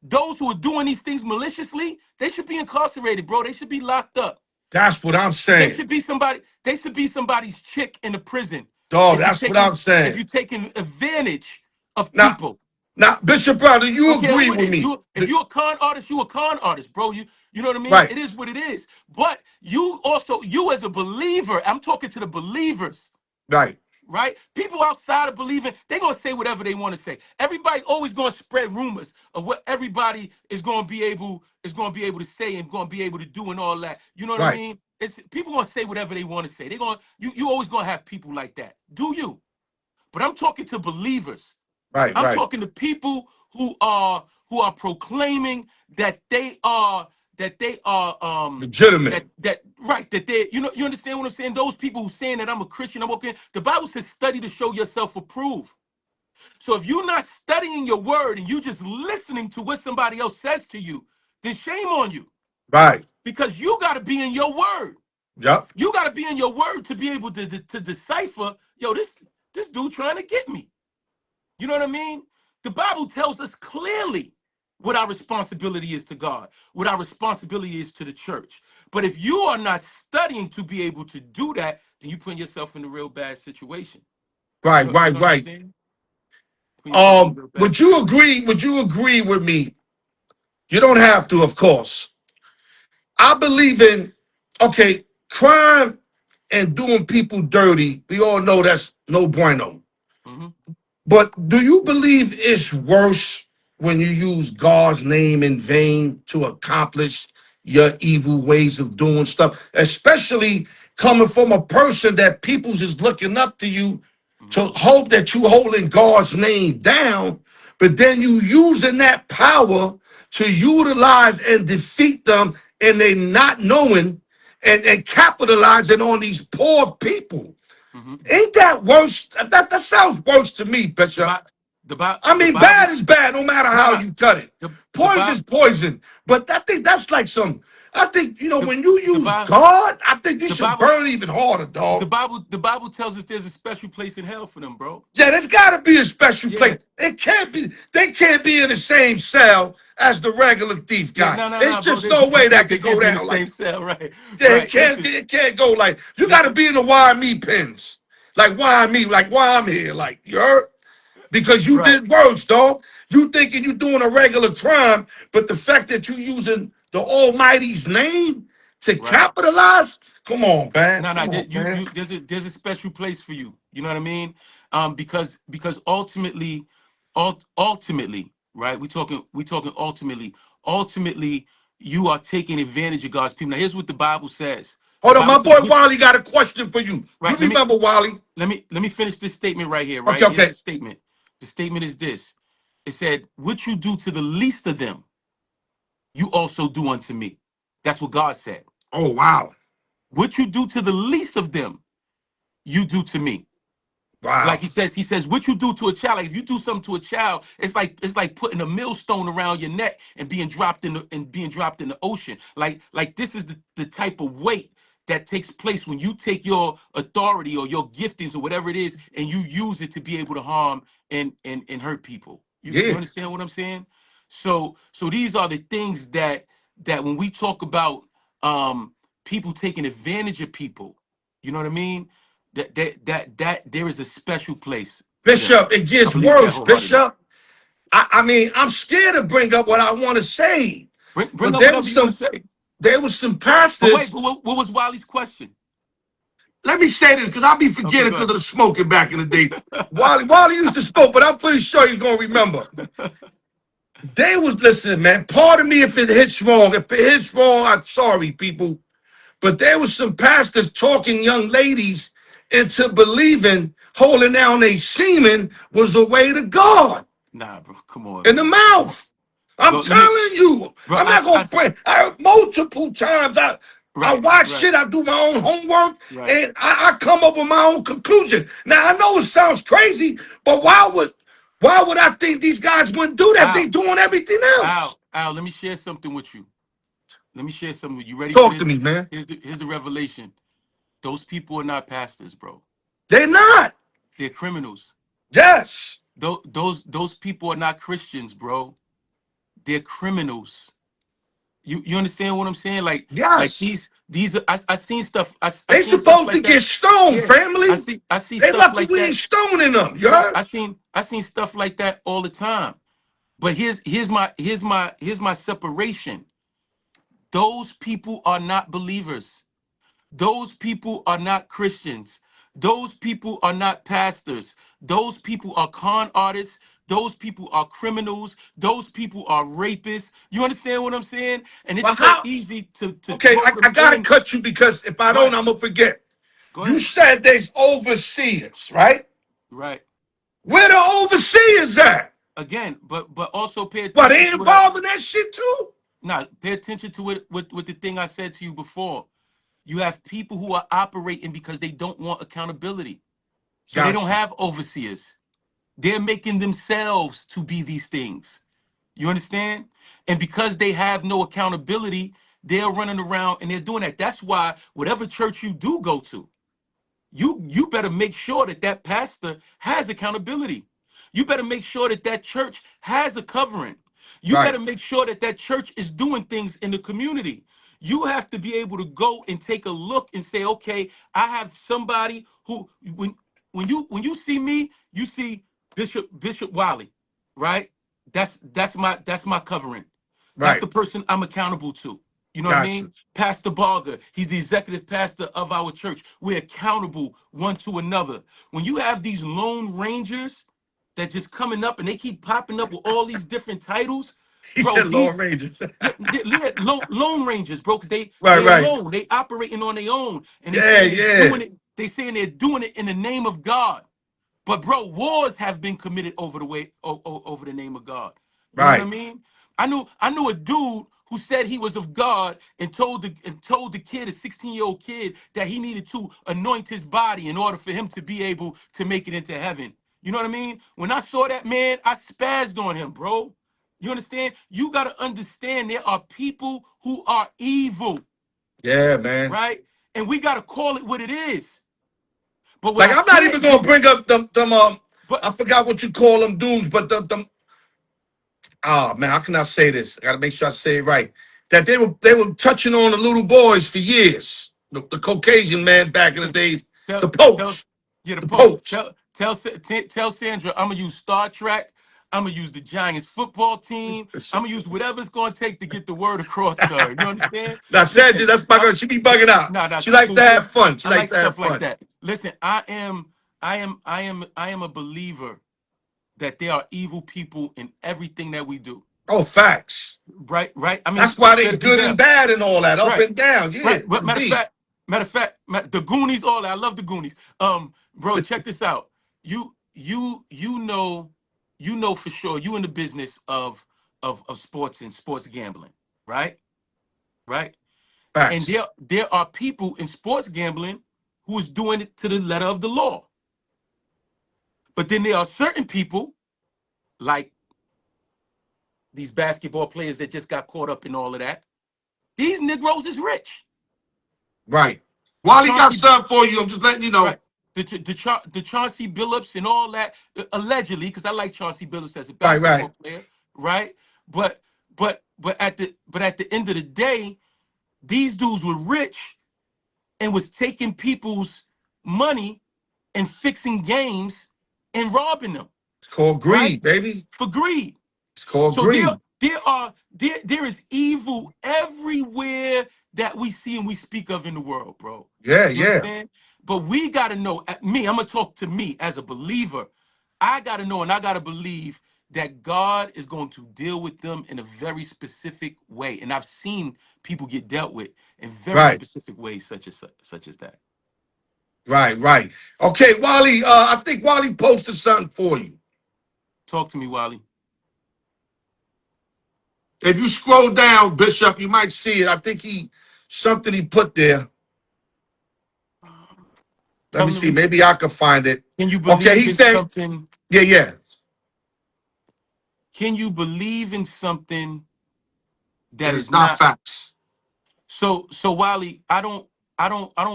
those who are doing these things maliciously, they should be incarcerated, bro. They should be locked up. That's what I'm They saying. should be somebody. They should be somebody's chick in the prison. Dog, If you that's what I'm taking if saying. you're taking advantage of Now, people. now, Bishop Brother, I you don't care agree who it with is. me. If you're a con artist, you a con artist, bro. You know what I mean? Right, It is what it is. But you as a believer, I'm talking to the believers, right, right? People outside of believing, they're gonna say whatever they want to say. Everybody's always gonna spread rumors of what everybody is gonna be able to say and gonna be able to do and all that. You know what I right, mean? It's people gonna say whatever they want to say. They're gonna you always gonna have people like that. Do you? But I'm talking to believers. right, I'm right. talking to people who are proclaiming that they are Legitimate. that right that they you understand what I'm saying? Those people who saying that I'm a Christian, I'm okay. The Bible says study to show yourself approved. So if you're not studying your word and you just listening to what somebody else says to you, then shame on you. Right. Because you got to be in your word. Yep. You got to be in your word to be able to decipher, yo, this dude trying to get me. You know what I mean? The Bible tells us clearly what our responsibility is to God, what our responsibility is to the church. But if you are not studying to be able to do that, then you put yourself in a real bad situation. You Right, know, you right, know what I'm right. saying? Put yourself in a real bad Would you situation. agree? Would you agree with me? You don't have to, of course. I believe in, okay, crime and doing people dirty. We all know that's no bueno. Mm-hmm. But do you believe it's worse when you use God's name in vain to accomplish your evil ways of doing stuff, especially coming from a person that people's is looking up to you to Mm-hmm. hope that you holding God's name down, but then you using that power to utilize and defeat them and they not knowing and capitalizing on these poor people. Mm-hmm. Ain't that worse? That sounds worse to me, The Bishop. Bible, the Bible, I the mean, bad Bible, is bad, no matter no, how no, you cut it. the Poison Bible, is poison. But I think that's like some. I think the, when you the use Bible, God, I think you the should Bible, burn even harder, the dog. Bible, the Bible tells us there's a special place in hell for them, bro. Yeah, there's got to be a special Yeah, place. It can't be. They can't be in the same cell as the regular thief yeah, guy. no, no, There's no, bro. just no way that They could go can't be in the down like. same cell, right? Yeah, it Right. can't. Listen, It can't go like. You got to listen. be in the why me pins. Like why me? Like why I'm here? Like you heard? Because you Right, did worse, dog. You thinking you doing a regular crime, but the fact that you using the Almighty's name to right. capitalize, come on, man. No, no. Come on, man. There's a special place for you. You know what I mean? Because ultimately, ultimately, right? We talking ultimately. Ultimately, you are taking advantage of God's people. Now, here's what the Bible says. The Hold on, Bible my says, boy "What?" Wally got a question for you. You Right. remember Wally? Let me finish this statement right here. Okay, Right. Here's okay. the statement. The statement is this. It said, "What you do to the least of them, you also do unto me." That's what God said. Oh, wow. What you do to the least of them, you do to me. Like Wow. he says, what you do to a child, like if you do something to a child, it's like putting a millstone around your neck and being dropped in the ocean. Like this is the type of weight that takes place when you take your authority or your giftings or whatever it is and you use it to be able to harm and hurt people. You Yeah. understand what I'm saying? So these are the things that when we talk about people taking advantage of people, you know what I mean? That there is a special place for them. Bishop, it I gets believe that worse, wholeheartedly. Bishop. I mean, I'm scared to bring up what I want to say. Bring But up whatever you want to say. there was some But wait, pastors. but what was Wiley's question? Let me say this, because I'll be Okay, forgetting go because of ahead. the smoking back in the day. Wally used to smoke, but I'm pretty sure you're gonna remember. They was listening, man. Pardon me if it hits wrong. If it hits wrong, I'm sorry, people. But there was some pastors talking young ladies into believing holding down a semen was the way to God Nah, bro, come on, in the man. mouth. I'm Bro, let me, telling you, bro. I'm not gonna pray. I multiple times I Right, watch right, shit, I do my own homework, right. and I come up with my own conclusion. Now I know it sounds crazy, but why would I think these guys wouldn't do that? They Al, doing everything else. Al. Let me share something with you. Let me share something with you. Ready for Talk to this? me, man. Here's the revelation. Those people are not pastors, bro. They're not. They're criminals. Yes. Those people are not Christians, bro. They're criminals. You understand what I'm saying? Like Yes. these I seen stuff I They seen stuff supposed to like get that. stoned, Yeah, family. I see They stuff lucky like we ain't that. stoning them. You Right. heard? I seen stuff like that all the time. But here's my separation. Those people are not believers. Those people are not Christians. Those people are not pastors. Those people are con artists. Those people are criminals. Those people are rapists. You understand what I'm saying? And it's But so how? easy to Okay, throw I them gotta in. cut you because if I Go don't, ahead. I'm gonna forget. Go You ahead. said there's overseers, right? Right. Where the overseers at? Again, but also pay What, attention they to what I involved in that shit too? pay attention to what the thing I said to you before. You have people who are operating because they don't want accountability. So they don't Got you. have overseers. They're making themselves to be these things. You understand? And because they have no accountability, they're running around and they're doing that. That's why whatever church you do go to, you better make sure that that pastor has accountability. You better make sure that that church has a covering. You Right, better make sure that that church is doing things in the community. You have to be able to go and take a look and say, okay, I have somebody who when you see me, you see Bishop Wiley, right? That's my covering. That's right. the person I'm accountable to. You know what I Got mean? you. Pastor Barger, he's the executive pastor of our church. We're accountable one to another. When you have these lone rangers that just coming up and they keep popping up with all these different titles, He bro, said Lord these Rangers. yeah, lone rangers, bro, because Right, they right. alone, they operating on their own, and they Yeah, saying they're yeah. doing it. They saying they're doing it in the name of God. But bro, wars have been committed over the name of God. You know what I Right, mean? I knew a dude who said he was of God and told the kid, a 16-year-old kid, that he needed to anoint his body in order for him to be able to make it into heaven. You know what I mean? When I saw that man, I spazzed on him, bro. You understand? You gotta understand there are people who are evil, yeah, man. right? And we gotta call it what it is. But what Like I I'm not even can't gonna do, bring up them but I forgot what you call them dudes, but them oh man, how can I say this? I gotta make sure I say it right. That they were touching on the little boys for years. The Caucasian man back in the days, the tell Popes, yeah, the the post. Popes. Tell Sandra I'm gonna use Star Trek. I'm gonna use the Giants football team. I'm gonna use whatever it's gonna take to get the word across to her. You understand? Now, Sandra, Listen, that's my girl. She be bugging out. nah, She she likes to cool. have fun. She I likes like to have stuff like fun. that. Listen, I am a believer that there are evil people in everything that we do. Oh, facts. Right, right. I mean, That's it's why fair there's to be good and them. bad and all that, up Right, and down. Yeah, right. But indeed. the Goonies, all that. I love the Goonies. Bro, check this out. You know for sure. You in the business of sports and sports gambling, right? Right. And Facts. there are people in sports gambling who is doing it to the letter of the law. But then there are certain people, like these basketball players that just got caught up in all of that. These Negroes is rich. Right. The Wally got Chauncey, something for you. I'm just letting you know. right? The Chauncey Billups and all that, allegedly, because I like Chauncey Billups as a Right, right. basketball player, right? But at the end of the day, these dudes were rich and was taking people's money and fixing games and robbing them, It's called right? greed, baby. For greed. It's called So greed. there is evil everywhere that we see and we speak of in the world, bro. Yeah, You yeah. understand? But we gotta know. I'm gonna talk to me as a believer. I gotta know and I gotta believe that God is going to deal with them in a very specific way. And I've seen people get dealt with in very Right, specific ways, such as that. right, right. Okay, Wally, I think Wally posted something for you. Talk to me, Wally. If you scroll down, Bishop, you might see it. I think something he put there. Let Tell me him to see. read. Maybe I can find it. Can you Okay, believe he in said, something? yeah, yeah. Can you believe in something that That is is not not? facts. So Wally, I don't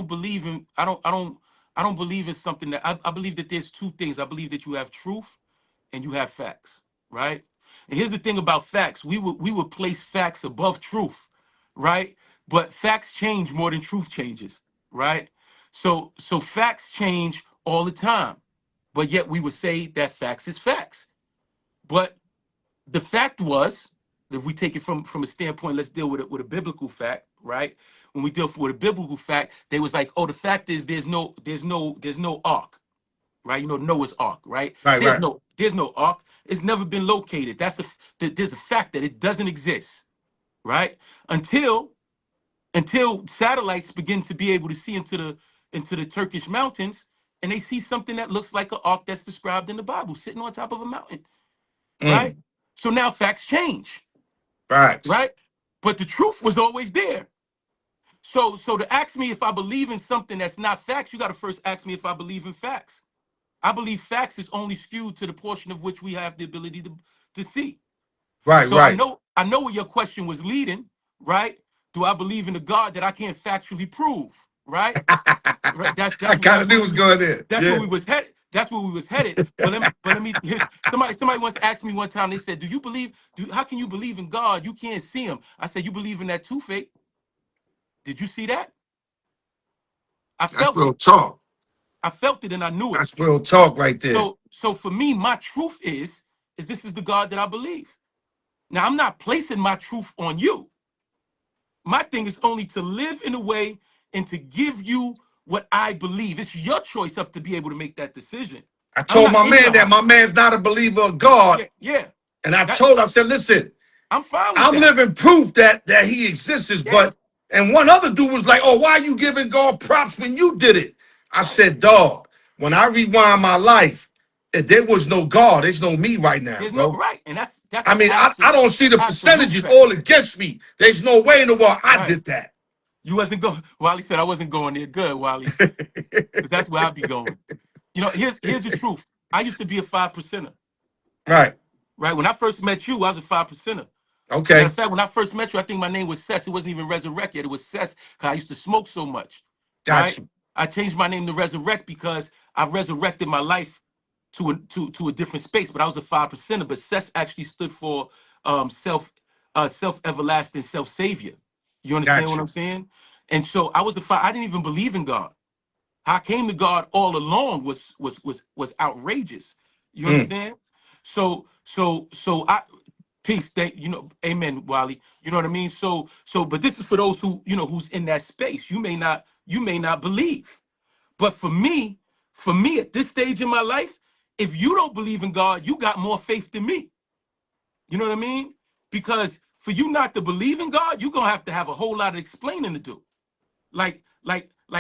believe in I don't believe in something that I believe that there's two things. I believe that you have truth and you have facts, right? And here's the thing about facts. We would place facts above truth, right? But facts change more than truth changes, right? So facts change all the time. But yet we would say that facts is facts. But the fact was, if we take it from a standpoint, let's deal with it with a biblical fact, right? When we deal with a biblical fact, they was like, oh, the fact is there's no ark, right? You know, Noah's ark, right? Right, right. There's no ark. It's never been located. There's a fact that it doesn't exist, right? Until satellites begin to be able to see into the Turkish mountains, and they see something that looks like an ark that's described in the Bible, sitting on top of a mountain, right? Mm, So now facts change, facts. right? But the truth was always there. So to ask me if I believe in something that's not facts, you got to first ask me if I believe in facts. I believe facts is only skewed to the portion of which we have the ability to see. Right, So I right. know I know where your question was leading, right? Do I believe in a God that I can't factually prove, right? Right. That's I that's kind that's of knew where it we was was going there. that's where Yeah. we was headed. That's where we was headed. But let me somebody once asked me one time, they said, how can you believe in God? You can't see him. I said, you believe in that too, fake? Did you see that? I That's felt real it. talk. I felt it and I knew it. That's real talk right there. So for me, my truth is this is the God that I believe. Now I'm not placing my truth on you. My thing is only to live in a way and to give you what I believe. It's your choice up to be able to make that decision. I I'm told not my in man your that my house. man's not a believer of God. Yeah, yeah. And I That told him, I said, listen, I'm fine with I'm that. living proof that he exists, Yeah, but and one other dude was like, oh, why are you giving God props when you did it? I right. said, dog, when I rewind my life, if there was no God, there's no me right now, There's no bro. right, and that's I an mean, I don't see the absolute percentages fact. all against me. There's no way in the world I Right. did that. You wasn't going. Wally said I wasn't going there. Good, Wally, because that's where I'd be going. Here's the truth. I used to be a 5%er. Right. Right. When I first met you, I was a 5%er. Matter Okay. of fact, when I first met you, I think my name was Sess. It wasn't even Resurrect yet. It was Sess because I used to smoke so much. Got Right. you. I changed my name to Resurrect because I resurrected my life to a different space. But I was a 5%er. But Sess actually stood for self everlasting self savior. You understand Got what you. I'm saying? And so I was the five. I didn't even believe in God. How I came to God all along was outrageous. You Mm. understand? So I peace. That amen, Wally. You know what I mean? But this is for those who's in that space. You may not believe. But for me at this stage in my life, if you don't believe in God, you got more faith than me. You know what I mean? Because for you not to believe in God, you're gonna have to have a whole lot of explaining to do. Like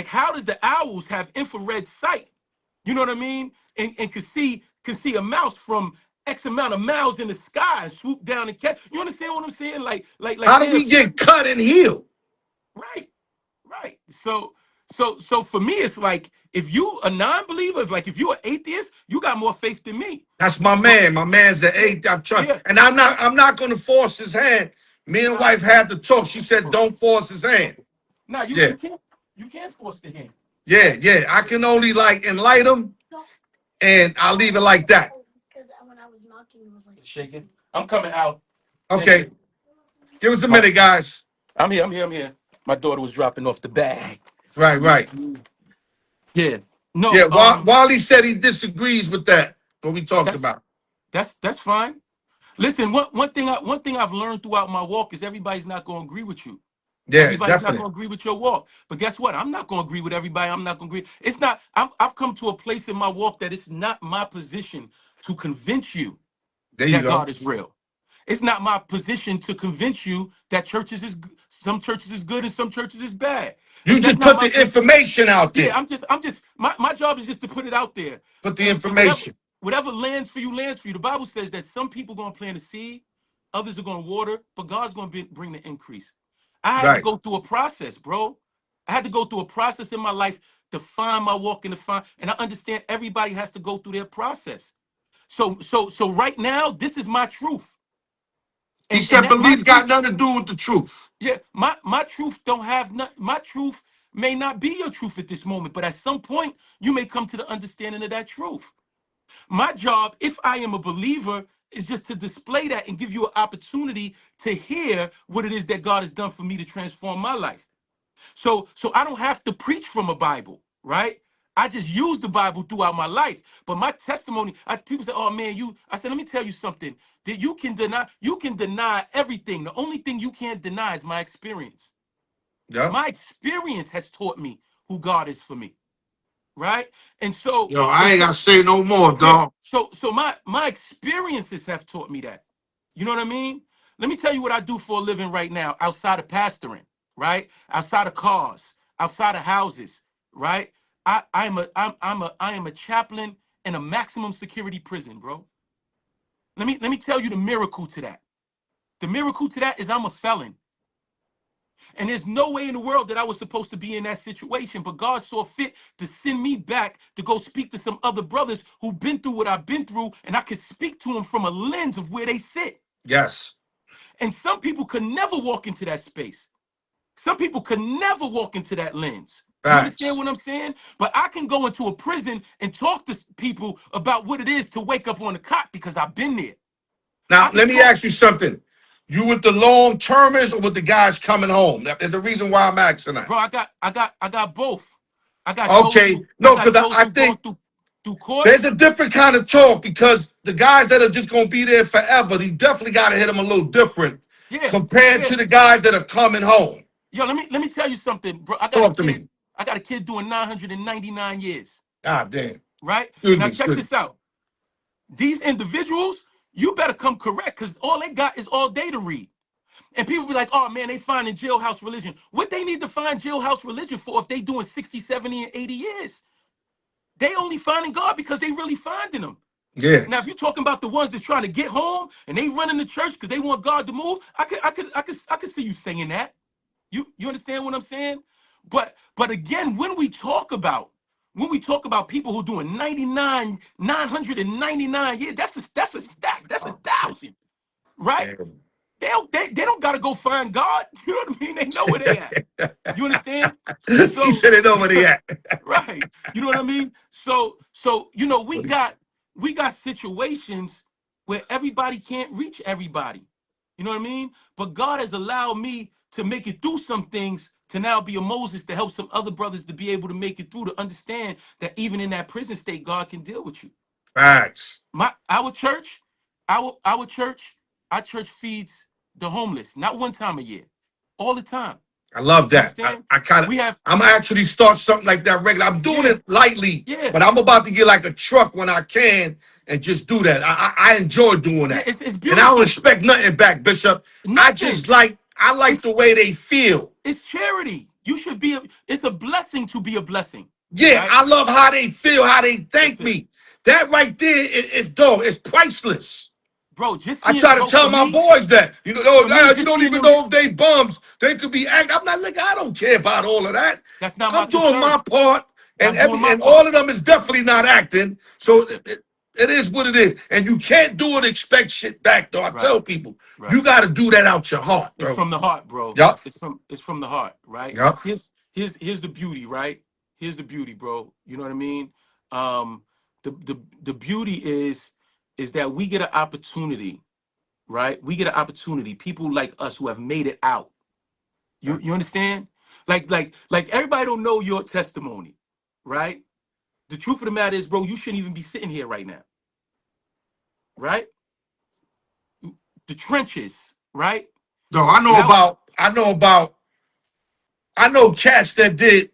how does the owls have infrared sight? You know what I mean? And can see a mouse from X amount of miles in the sky and swoop down and catch. You understand what I'm saying? Like How do there are we get certain cut and healed? right, right. So for me, it's like If you a non-believer, if you're an atheist, you got more faith than me. That's my But man. My man's the yeah, eighth. I'm trying, yeah. and I'm not gonna force his hand. Me and Nah, wife had to talk. She said, okay, "Don't force his hand." okay. Nah, Yeah, you can't force the hand. yeah, yeah. I can only like enlighten him, and I'll leave it like that. It's shaking. I'm coming out. Thank Okay, you. give us a My, minute, guys. I'm here. I'm here. I'm here. My daughter was dropping off the bag. Right, right. Yeah. No. Yeah. Wally said he disagrees with that. What we talked That's about. that's fine. Listen, one thing I've learned throughout my walk is everybody's not going to agree with you. Yeah, Everybody's not definitely. going to agree with your walk. But guess what? I'm not going to agree with everybody. I'm not going to agree. It's not. I've come to a place in my walk that it's not my position to convince you There you that go. God is real. It's not my position to convince you that some churches is good and some churches is bad. You That's just not put my the position. information out Yeah, there. I'm just my job is just to put it out there. Put the And information. whatever lands for you, lands for you. The Bible says that some people gonna plant a seed, others are gonna water, but God's gonna bring the increase. I had to Right. go through a process, bro. I had to go through a process in my life to find my walk and to find, and I understand everybody has to go through their process. So right now, this is my truth. He And said that my belief got truth, nothing to do with the truth. yeah, my truth don't have not my truth may not be your truth at this moment, but at some point you may come to the understanding of that truth. My job, if I am a believer, is just to display that and give you an opportunity to hear what it is that God has done for me to transform my life. So I don't have to preach from a Bible, right? I just use the Bible throughout my life. But my testimony, people say, "Oh man, you." I said, "Let me tell you something. That you can deny everything. The only thing you can't deny is my experience. Yeah. My experience has taught me who God is for me, right? And Yo, I ain't gotta say no more, yeah. dog. So my experiences have taught me that. You know what I mean? Let me tell you what I do for a living right now, outside of pastoring, right? Outside of cars, outside of houses, right? I am a chaplain in a maximum security prison, bro. Let me tell you the miracle to that. The miracle to that is I'm a felon. And there's no way in the world that I was supposed to be in that situation, but God saw fit to send me back to go speak to some other brothers who've been through what I've been through, and I could speak to them from a lens of where they sit. Yes. And some people could never walk into that space. Some people could never walk into that lens. You understand Facts. what I'm saying? But I can go into a prison and talk to people about what it is to wake up on the cot because I've been there. Now I can let me talk, ask you something. You with the long termers or with the guys coming home? There's a reason why I'm asking that. bro. I got both. Okay. I No, got because those I who gone think through court. there's a different kind of talk because the guys that are just gonna be there forever, you definitely gotta hit them a little different Yeah, compared yeah. to the guys that are coming home. Yo, let me tell you something, bro. Talk to me. I got a kid doing 999 years, God damn. right? Excuse Now me, check excuse me. this out. These individuals, you better come correct because all they got is all day to read. And people be like, oh man, they finding jailhouse religion. What they need to find jailhouse religion for if they doing 60, 70, and 80 years? They only finding God because they really finding them. Yeah. Now, if you're talking about the ones that trying to get home and they running the church because they want God to move, I could see you saying that. You understand what I'm saying? But again, when we talk about people who doing 999 years, that's a stack. That's a Oh, thousand, right? damn. They don't gotta go find God. You know what I mean? They know where they at. You understand? He So said it over the right. You know what I mean? So we got situations where everybody can't reach everybody. You know what I mean? But God has allowed me to make it through some things to now be a Moses to help some other brothers to be able to make it through to understand that even in that prison state, God can deal with you. Facts. Our church, our church feeds the homeless, not one time a year, all the time. I love You that. understand? I kind of, We have, I'm gonna actually start something like that regular. I'm doing yeah, it lightly, yeah, but I'm about to get like a truck when I can and just do that. I enjoy doing yeah. that, It's and I don't beautiful. expect nothing back, Bishop. Nothing. I like It's the way they feel. it's charity. You should be. It's a blessing to be a blessing, Yeah, right? I love how they feel, how they That's thank it, me. That right there is dope. It's priceless. bro. Just I seeing, try to bro. tell my boys that, For me, you just don't seeing even them. know if they bums. They could be act. I'm not like I don't care about all of that. That's not my I'm doing concern. my part, and I'm doing my and all part. of them is definitely not acting. So Listen, it is what it is, and you can't do it expect shit back. Though I right, tell people, you right. got to do that out your heart, It's bro. from the heart, bro. Yup, It's from the heart, right? yup. Here's the beauty, right? Here's the beauty, bro. You know what I mean? Um, the beauty is that we get an opportunity, right? We get an opportunity. People like us who have made it out. You understand? Like everybody don't know your testimony, right? The truth of the matter is, bro, you shouldn't even be sitting here right now, right? The trenches, right? No, I know Without about. I know about. I know cats that did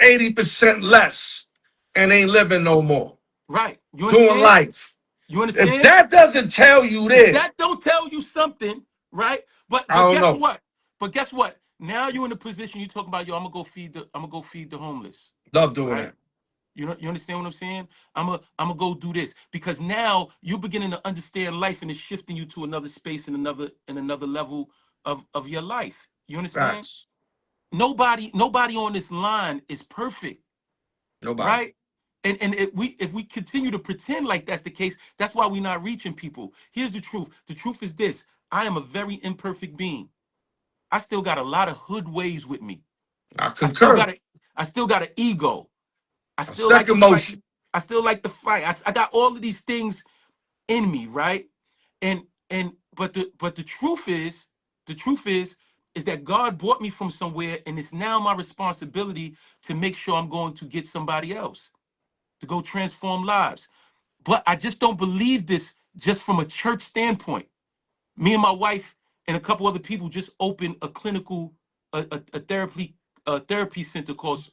80% less and ain't living no more, right. You doing understand? life. You If understand? that doesn't tell you If this, that don't tell you something, right? But I but don't guess know. what? But guess what? Now you're in a position you talking about, yo, I'm gonna go feed the homeless, Love doing right? that. You understand what I'm saying? I'm gonna go do this because now you're beginning to understand life and it's shifting you to another space and another level of your life. You understand? Facts. Nobody on this line is perfect, Nobody. right? And if we continue to pretend like that's the case, that's why we're not reaching people. Here's the truth. The truth is this: I am a very imperfect being. I still got a lot of hood ways with me. I I still concur. got a I still got an ego. I A still like to second fight. motion. I still like to fight. I got all of these things in me, right? And but the truth is that God brought me from somewhere, and it's now my responsibility to make sure I'm going to get somebody else to go transform lives. But I just don't believe this just from a church standpoint. Me and my wife and a couple other people just opened a clinical a therapy center called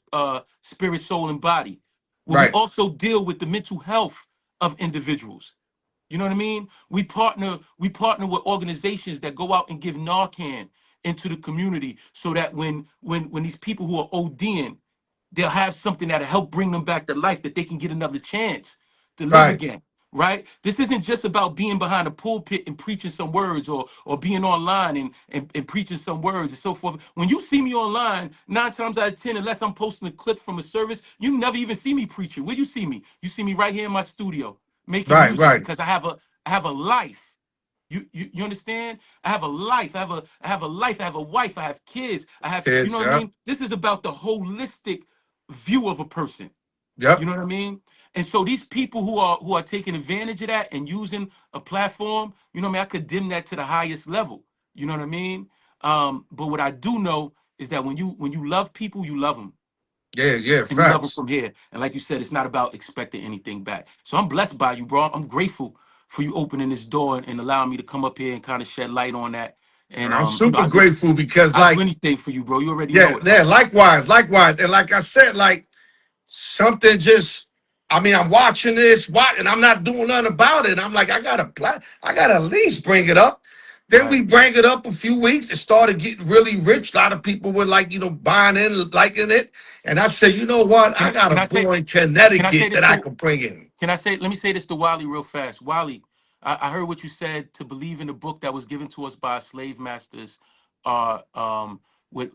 Spirit, Soul, and Body, where we Right. also deal with the mental health of individuals. You know what I mean? We partner with organizations that go out and give Narcan into the community so that when these people who are ODing, they'll have something that'll help bring them back to life, that they can get another chance to live Right. again. Right? This isn't just about being behind a pulpit and preaching some words, or being online and preaching some words and so forth. When you see me online, 9 times out of 10, unless I'm posting a clip from a service, you never even see me preaching. Where you see me? You see me right here in my studio making Right. music Right. because I have a life. You understand? I have a life. I have a life. I have a wife. I have kids. You know Kids. what I Yep. mean? This is about the holistic view of a person. You Yep. know what I mean? And so these people who are taking advantage of that and using a platform, you know what I mean? I condemn that to the highest level. You know what I mean? But what I do know is that when you love people, you love them, Yeah. Yeah. and you love them Facts. from here. And like you said, it's not about expecting anything back. So I'm blessed by you, bro. I'm grateful for you opening this door and allowing me to come up here and kind of shed light on that. And I'm super I do grateful because, I do like, anything for you, bro. You already yeah, know it, yeah. brother. Likewise, likewise, and like I said, like something just. I mean, I'm watching this, and I'm not doing nothing about it. I'm like, I gotta at least bring it up. Then Right. we bring it up a few weeks. It started getting really rich. A lot of people were like, buying in, liking it. And I said, you know what? Can I I got a can I say boy in can I say Connecticut this that I to can bring in. Can I say? Let me say this to Wally real fast. Wally, I heard what you said. To believe in the book that was given to us by slave masters,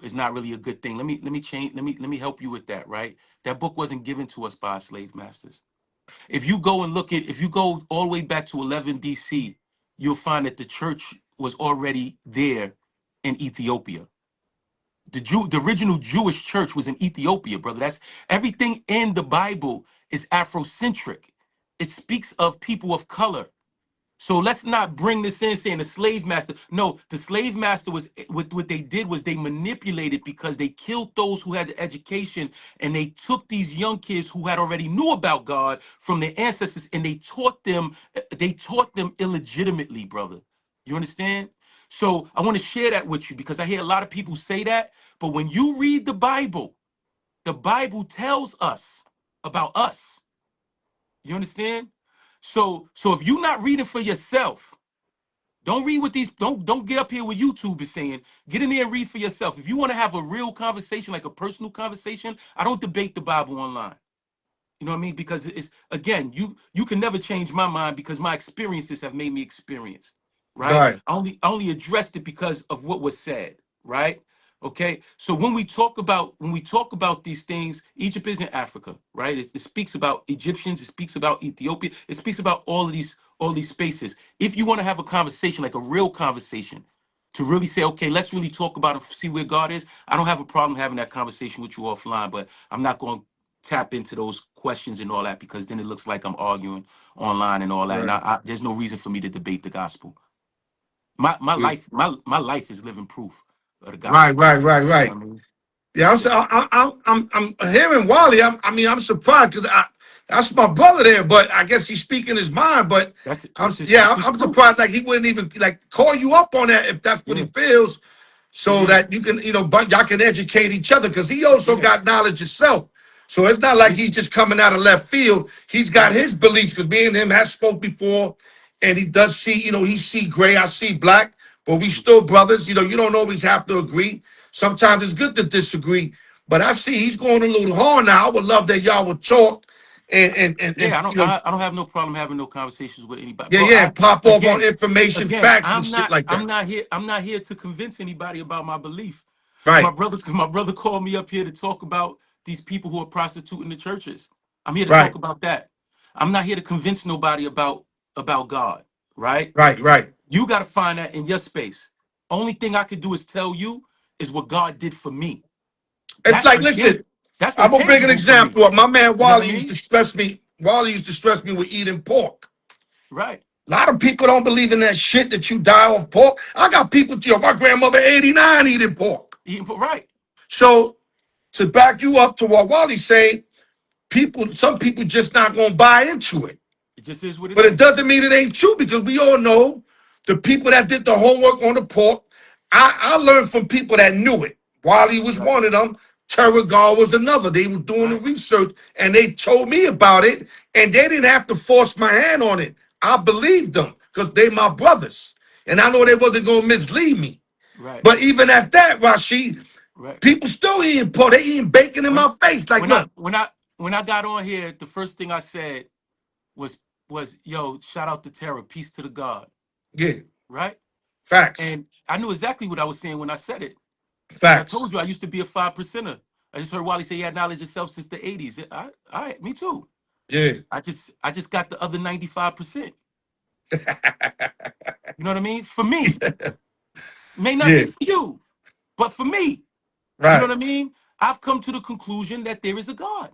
is not really a good thing. Let me change. Let me help you with that. Right? That book wasn't given to us by slave masters. If you go all the way back to 11 BC, you'll find that the church was already there in Ethiopia. The original Jewish church was in Ethiopia, brother. That's everything in the Bible is Afrocentric. It speaks of people of color. So let's not bring this in saying the slave master. No, the slave master was what they did was they manipulated because they killed those who had the education, and they took these young kids who had already knew about God from their ancestors, and they taught them illegitimately, brother. You understand? So I want to share that with you because I hear a lot of people say that, but when you read the Bible tells us about us. You understand? So if you're not reading for yourself, don't read what these don't get up here with YouTube is saying. Get in there and read for yourself. If you want to have a real conversation, like a personal conversation, I don't debate the Bible online. You know what I mean? Because it's again, you can never change my mind because my experiences have made me experienced. Right? Right. I only addressed it because of what was said, right? Okay, so when we talk about these things, Egypt is in Africa, right? It speaks about Egyptians, it speaks about Ethiopia, it speaks about all these spaces. If you want to have a conversation, like a real conversation, to really say, okay, let's really talk about it, see where God is. I don't have a problem having that conversation with you offline, but I'm not going to tap into those questions and all that because then it looks like I'm arguing online and all that. And Right. there's no reason for me to debate the gospel. My Yeah. life, my life is living proof of the Right, gospel. right, right, You know right. what I mean? Yeah, Yeah. I'm hearing Wally. I mean, I'm surprised because that's my brother there, but I guess he's speaking his mind. But That's yeah, his I'm truth. surprised like he wouldn't even like call you up on that if that's what he Yeah. feels, so Yeah. that you can, but y'all can educate each other because he also Yeah. got knowledge himself. So it's not like Yeah. he's just coming out of left field. He's got Right. his beliefs because me and him has spoke before, and he does see, he see gray, I see black, but we still brothers. You don't always have to agree. Sometimes it's good to disagree. But I see he's going a little hard now. I would love that y'all would talk and Yeah. I don't have no problem having no conversations with anybody. yeah, Bro, yeah, pop off on again, information, facts, and shit like that. I'm not here to convince anybody about my belief. Right, My brother called me up here to talk about these people who are prostituting the churches. I'm here to talk right, about that. I'm not here to convince nobody about God, right? right, right. You got to find that in your space. Only thing I could do is tell you is what God did for me. It's That's like, again, listen, that's I'm gonna bring an intangible for me. example. My man You know what I Wally used to mean? stress me. Wally used to stress me with eating pork. Right. A lot of people don't believe in that shit that you die off pork. I got people, my grandmother 89 eating pork. Right. So to back you up to what Wally's saying, some people just not gonna buy into it. It just is what it But it is. doesn't mean it ain't true because we all know the people that did the homework on the pork. I learned from people that knew it. Wally was Right. one of them. Terragar was another. They were doing the Right. research and they told me about it, and they didn't have to force my hand on it. I believed them because they my brothers. And I know they Right. wasn't gonna mislead me. Right. But even at that, Rashid, Right. people still eating pork. They eating bacon in When my face. Like, when I look, when I when I got on here, the first thing I said was yo, shout out to Terra, peace to the God. yeah, Right? facts, And I knew exactly what I was saying when I said it. Because I told facts. you I used to be a 5%er. I just heard Wally say he had knowledge of self since the 80s. All right, me too. Yeah, I just got the other 95%. You know what I mean? For me. May not be yeah, for you, but for me. You know right. what I mean? I've come to the conclusion that there is a God.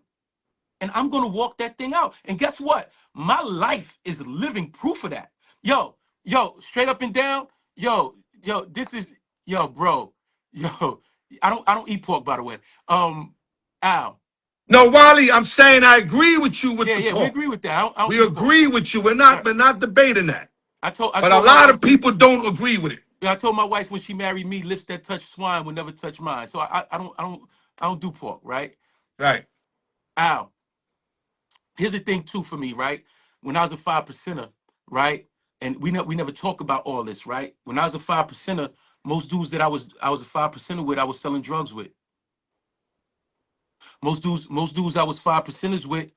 And I'm gonna walk that thing out. And guess what? My life is living proof of that. Yo, straight up and down, this is bro. Yo, I don't eat pork, by the way. Al. No, Wally, I'm saying I agree with you with Yeah, the yeah, we pork. agree with that. I don't We eat pork. agree with you. Right. We're not debating that. I But a told my lot of wife when people don't agree with it. I told my wife when she married me, lips that touch swine will never touch mine. So I don't do pork, right? Right. Al. Here's the thing too for me, right? When I was a 5%er, right? And we never talk about all this, right? When I was a 5%er, most dudes that I was a 5%er with, I was selling drugs with. Most dudes I was 5%ers with,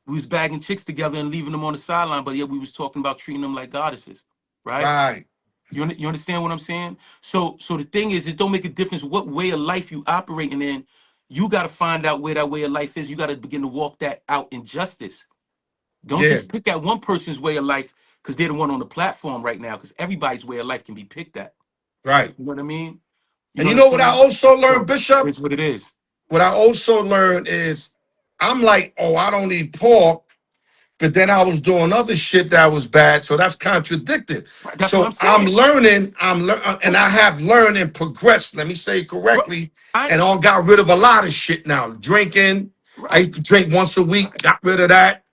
we was bagging chicks together and leaving them on the sideline, but yet we was talking about treating them like goddesses, right? Right. You understand what I'm saying? So the thing is, it don't make a difference what way of life you operating in. You got to find out where that way of life is. You got to begin to walk that out in justice. Don't Yeah. just pick at one person's way of life because they're the one on the platform right now. Because everybody's way of life can be picked at. Right. You know what I mean? You And know you what I'm know what I saying? also learned, So Bishop? it's what it is. What I also learned is I'm like, oh, I don't eat pork, but then I was doing other shit that was bad. So that's contradicted. Right, that's what I'm So I'm saying, learning, and I have learned and progressed, let me say it bro. correctly, I and all got rid of a lot of shit now. Drinking. I right, used to drink once a week, right, got rid of that.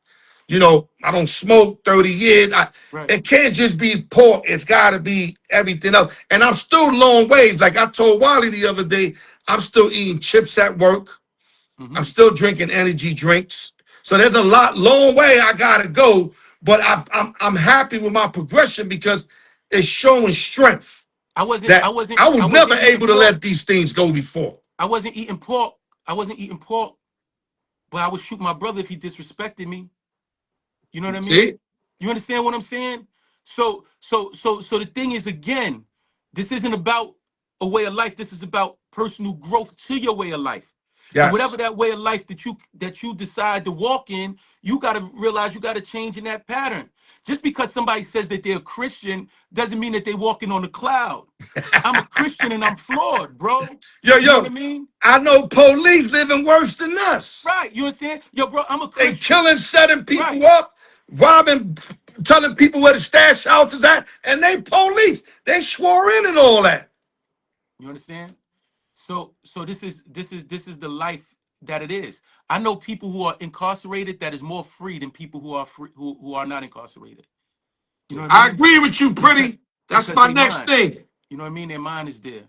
I don't smoke 30 years. right. It can't just be pork. It's got to be everything else. And I'm still long ways. Like I told Wally the other day, I'm still eating chips at work. Hmm. I'm still drinking energy drinks. So there's a long way I got to go. But I'm happy with my progression because it's showing strength that I I was never wasn't eating able to pork. let these things go before. I wasn't eating pork. I wasn't eating pork, but I would shoot my brother if he disrespected me. You know what I mean? See? You understand what I'm saying? So the thing is, again, this isn't about a way of life. This is about personal growth to your way of life. And whatever Yes. that way of life that you decide to walk in, you got to realize you got to change in that pattern. Just because somebody says that they're a Christian doesn't mean that they're walking on a cloud. I'm a Christian and I'm flawed, bro. Yo, You know what I yo, mean? I know police living worse than us. Right. You understand? Yo, bro, I'm a They Christian. killing, setting Right. people up, robbing, telling people where the stash houses at, and they police. They swore in and all that. You understand? So this is the life that it is. I know people who are incarcerated that is more free than people who are free, who are not incarcerated. You know what I I mean? agree with you, Because pretty. That's because my they next mind. thing. You know what I mean? Their mind is there.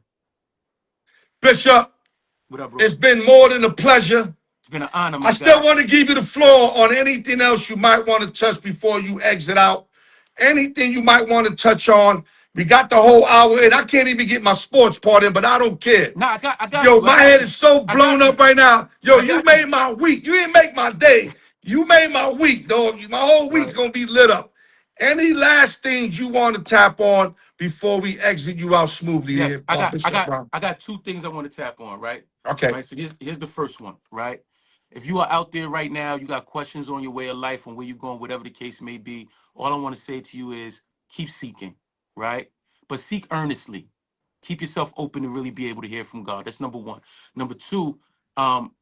Bishop, What up, bro? it's been more than a pleasure. It's been an honor, I my still guy. want to give you the floor on anything else you might want to touch before you exit out. Anything you might want to touch on. We got the whole hour, and I can't even get my sports part in, but I don't care. Nah, I got Yo, you. I my got head you. is so I blown got you. up right now. Yo, I you got you. made my week. You didn't make my day. You made my week, dog. My whole week's Right. gonna be lit up. Any last things you want to tap on before we exit you out smoothly Yes, here, I got I Bishop got Brown? I got two things I want to tap on, right? Okay. Right. So here's the first one, right? If you are out there right now, you got questions on your way of life, on where you're going, whatever the case may be, all I want to say to you is keep seeking, right? But seek earnestly. Keep yourself open to really be able to hear from God. That's number one. Number two,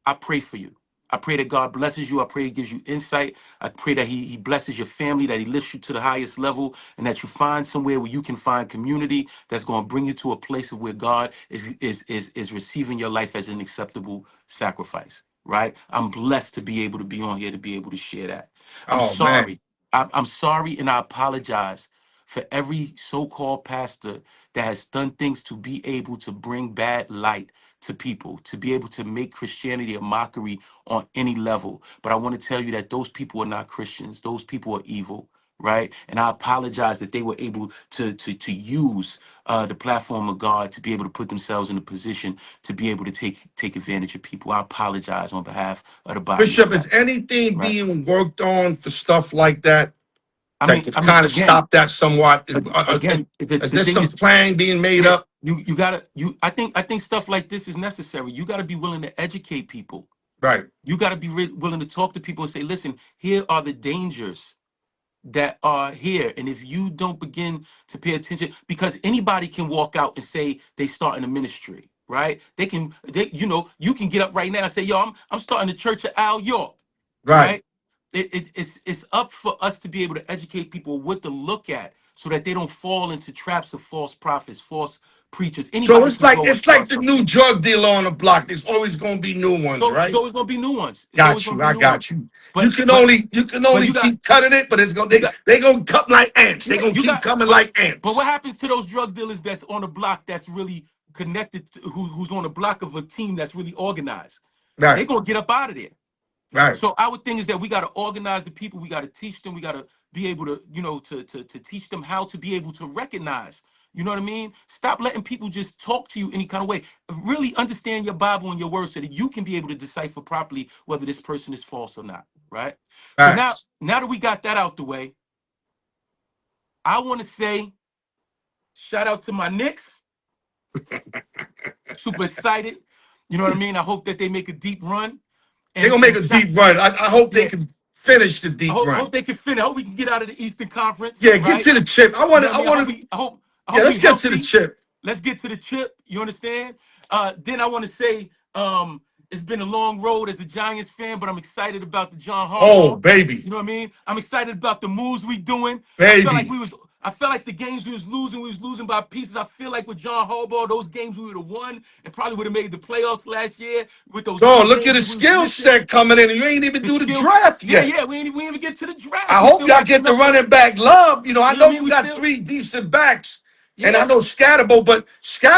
I pray for you. I pray that God blesses you. I pray He gives you insight. I pray that He blesses your family, that He lifts you to the highest level, and that you find somewhere where you can find community that's going to bring you to a place of where God is receiving your life as an acceptable sacrifice. Right? I'm blessed to be able to be on here to be able to share that. I'm Oh man. sorry. I'm sorry, and I apologize for every so-called pastor that has done things to be able to bring bad light to people, to be able to make Christianity a mockery on any level. But I want to tell you that those people are not Christians. Those people are evil, right? And I apologize that they were able to use the platform of God to be able to put themselves in a position to be able to take advantage of people. I apologize on behalf of the body of Bishop, is Christ, anything right? being worked on for stuff like that? I That mean, to I mean, kind of again, stop that somewhat? again, Is the there thing some is, plan being made yeah, up? you gotta I think stuff like this is necessary. You gotta be willing to educate people. Right. You gotta be willing to talk to people and say, listen, here are the dangers that are here. And if you don't begin to pay attention, because anybody can walk out and say they starting a ministry, right? You can get up right now and say, yo, I'm starting the Church of Al York, Right. right? It's up for us to be able to educate people what to look at so that they don't fall into traps of false prophets, false preachers. So Anybody it's can like go and it's like start the something. new drug dealer on the block. There's always gonna be new ones, So it's right? always gonna be new ones. It's always Got gonna you. be I new got ones. you. You But can but only you can but only you got keep cutting it, but it's gonna you got they gonna come like ants. They yeah, gonna you keep got coming but like but what ants. happens to those drug dealers that's on the block that's really connected to, who's on the block of a team that's really organized? They're Right. gonna get up out of there. Right. So our thing is that we got to organize the people. We got to teach them. We got to be able to, to teach them how to be able to recognize. You know what I mean? Stop letting people just talk to you any kind of way. Really understand your Bible and your words so that you can be able to decipher properly whether this person is false or not. Right. So now, Facts. now that we got that out the way, I want to say shout out to my Knicks. Super excited. You know what I mean? I hope that they make a deep run. They're And gonna make and a shot, deep run. I hope they yeah. can finish the I deep hope, I run. hope they can finish. I hope we can get out of the Eastern Conference, Yeah, get right? to the chip. I You want know to. what I I mean? I want hope to. we I hope I Yeah, hope we let's get to the healthy. chip. Let's get to the chip. You understand? Then I want to say it's been a long road as a Giants fan, but I'm excited about the John Oh, Harbaugh. baby, You know what I mean? I'm excited about the moves we doing. baby. I felt like the games we was losing by pieces. I feel like with John Harbaugh, those games we would have won and probably would have made the playoffs last year with those Oh, big look at games the that we was skill missing. set coming in, and you ain't even The do the skill, draft yeah, yet. yeah, we ain't even get to the draft. I We hope still y'all got get some the up for, running back love. You know, I you know what know I mean? you We got still, three decent backs, and I yeah. know Scatterbo, but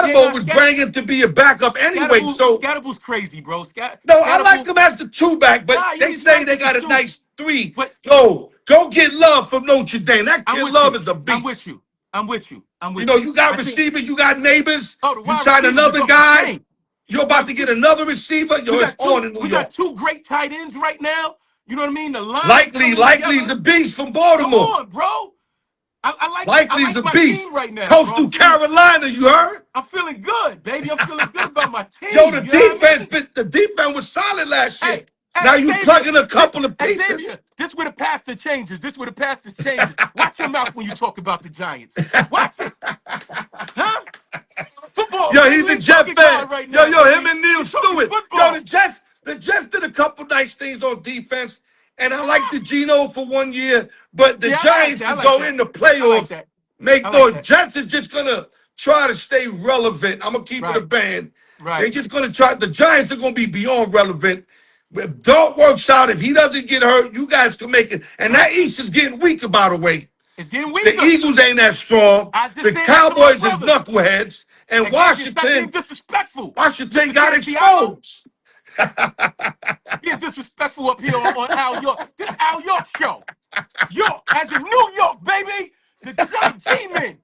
Yeah, Scatterbo nah, was bringing to be a backup anyway. So Scatterboo's crazy, bro. no, I like Scatterboo, him as the two back, but nah, they he's say nice they as a got a two. nice three. But Yo, go get love from Notre Dame. That I'm kid with love you. is a I'm with beast. you. I'm with you. I'm You with know, you. you got I think, receivers, you got neighbors. oh, the You wide signed receivers is another off the guy. chain. You're Wide about to get receiver. another receiver. Yo, it's on in New We got York. two great tight ends right now. You know what I mean? The line is Likely, coming likely is together. a beast from Come Baltimore. on, bro. I Likely's like a my beast. team right now, bro. Coastal Carolina, you heard? I'm feeling good, baby. I'm feeling good about my Yo, team. You know what I mean? the defense was solid last year. Hey, Now hey, you Xavier, plugging a couple of Xavier, pieces. this where the pastor changes. This where the pastor changes. Watch your mouth when you talk about the Giants. Watch it, huh? Football, Yo, Major he's a League Jet Soccer fan. God right Yo, now, yo, him baby. and Neil We talking Stewart. Yo, football. the Jets did a couple nice things on defense, and I like the Geno for 1 year, but the Yeah, I like Giants that. I could like go that. in the I like playoffs, that. I make like noise. that. Jets is just gonna try to stay relevant. I'm gonna keep it a Right, band. They right, just gonna try. The Giants are gonna be beyond relevant. If Dart works out, if he doesn't get hurt, you guys can make it. And that right. East is getting weaker, by the way. It's getting The weaker. Eagles ain't that strong. I just The said that to my Cowboys is brother. knuckleheads, and Xavier, stop being Washington. disrespectful. Washington Mr. got Santiago, exposed. being disrespectful up here on Al York. This Al York show. York, as in New York, baby. The Giant G-Men.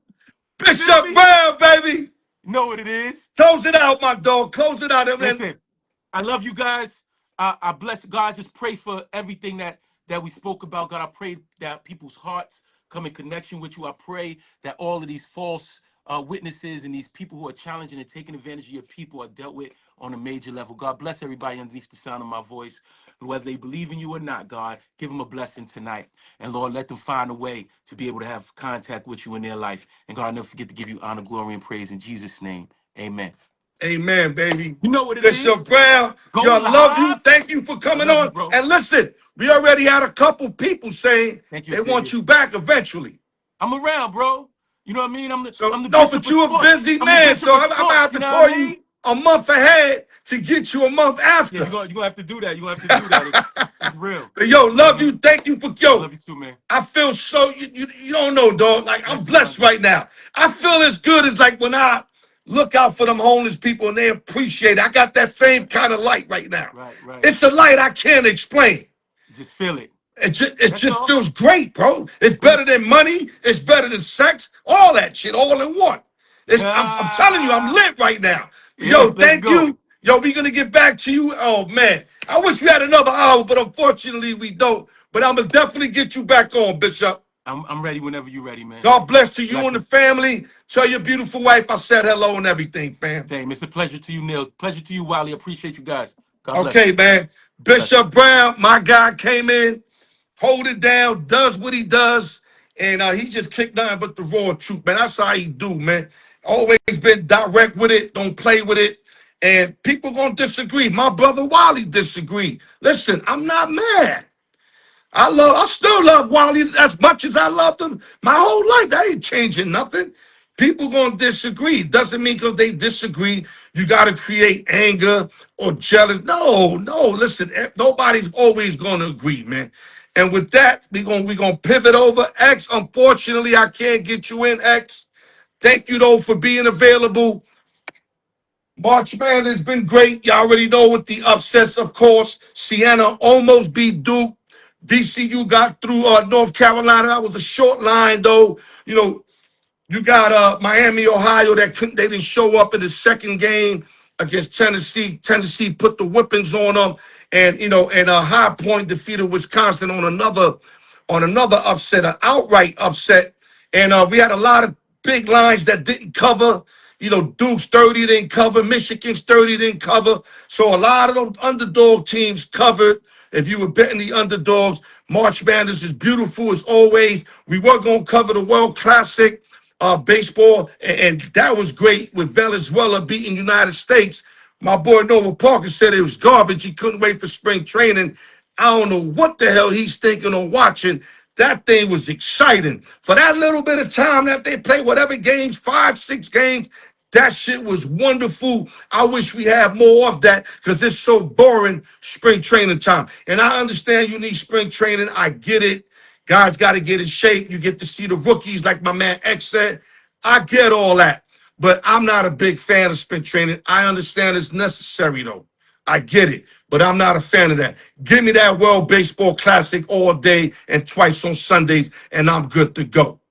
You feel Bishop me? Brown, baby. You know what it is. Close it out, my dog. Close it out. And Listen, I love you guys. I bless God. Just pray for everything that we spoke about. God, I pray that people's hearts come in connection with you. I pray that all of these false witnesses and these people who are challenging and taking advantage of your people are dealt with on a major level. God bless everybody underneath the sound of my voice. Whether they believe in you or not, God, give them a blessing tonight. And Lord, let them find a way to be able to have contact with you in their life. And God, I'll never forget to give you honor, glory, and praise in Jesus' name. Amen. amen, baby. You know what it Bishop is. Brown, Go y'all love you. live. Thank you for I coming love you, on. bro. And listen, we already had a couple people saying Thank you, they want Xavier. you back eventually. I'm around, bro. You know what I mean? So, I'm the no, bishop but of you a sports. busy I'm the man, bishop so of I'm going to sports. have You to know what call I you mean? a month ahead to get you a month Yeah, after. you're gonna have to do that. You're gonna have to do that. It's real. But yo, You know what love I mean? you. Thank you for I yo. love you too, man. I feel so you don't know, dog. Like I'm Bless you, blessed London. right now. I feel as good as like when I look out for them homeless people and they appreciate it. I got that same kind of light right now. Right, right. It's a light I can't explain. Just feel it. It That's just all. feels great, bro. It's When you better than money. It's better than sex. All that shit, all in one. I'm telling you, I'm lit right now. Yo, yes, let's thank go. you. Yo, we gonna get back to you. Oh man, I wish we had another hour, but unfortunately we don't. But I'm gonna definitely get you back on, Bishop. I'm ready whenever you're ready, man. God bless to you and the Blessings. family. Tell your beautiful wife I said hello and everything, fam. Same. It's a pleasure to you, Neil. Pleasure to you, Wiley. Appreciate you guys. God bless. Okay, man. Bishop Blessings. Brown, my guy came in, hold it down, does what he does, and he just kicked nothing but the raw truth, man. That's how he do, man. Always been direct with it, don't play with it. And people gonna disagree. My brother Wally disagree. Listen, I'm not mad. I still love Wally as much as I loved him my whole life. That ain't changing nothing. People gonna disagree. Doesn't mean because they disagree, you gotta create anger or jealous. No, no. Listen, nobody's always gonna agree, man. And with that, we gonna pivot over. X, unfortunately, I can't get you in, X. Thank you though for being available. March man has been great. You already know with the upsets, of course. Siena almost beat Duke. VCU got through North Carolina. That was a short line, though. You know, you got Miami, Ohio that they didn't show up in the second game against Tennessee. Tennessee put the whippings on them, and High Point defeated Wisconsin on another upset, an outright upset. And we had a lot of big lines that didn't cover. Duke's 30 didn't cover, Michigan's 30 didn't cover. So a lot of those underdog teams covered. If you were betting the underdogs, March Madness is beautiful as always. We were going to cover the World Classic baseball, and that was great with Venezuela beating United States. My boy Nova Parker said it was garbage. He couldn't wait for spring training. I don't know what the hell he's thinking or watching. That thing was exciting. For that little bit of time that they played, whatever games, 5, 6 games, that shit was wonderful. I wish we had more of that because it's so boring spring training time. And I understand you need spring training. I get it. Guys got to get in shape. You get to see the rookies like my man X said. I get all that. But I'm not a big fan of spring training. I understand it's necessary, though. I get it. But I'm not a fan of that. Give me that World Baseball Classic all day and twice on Sundays, and I'm good to go.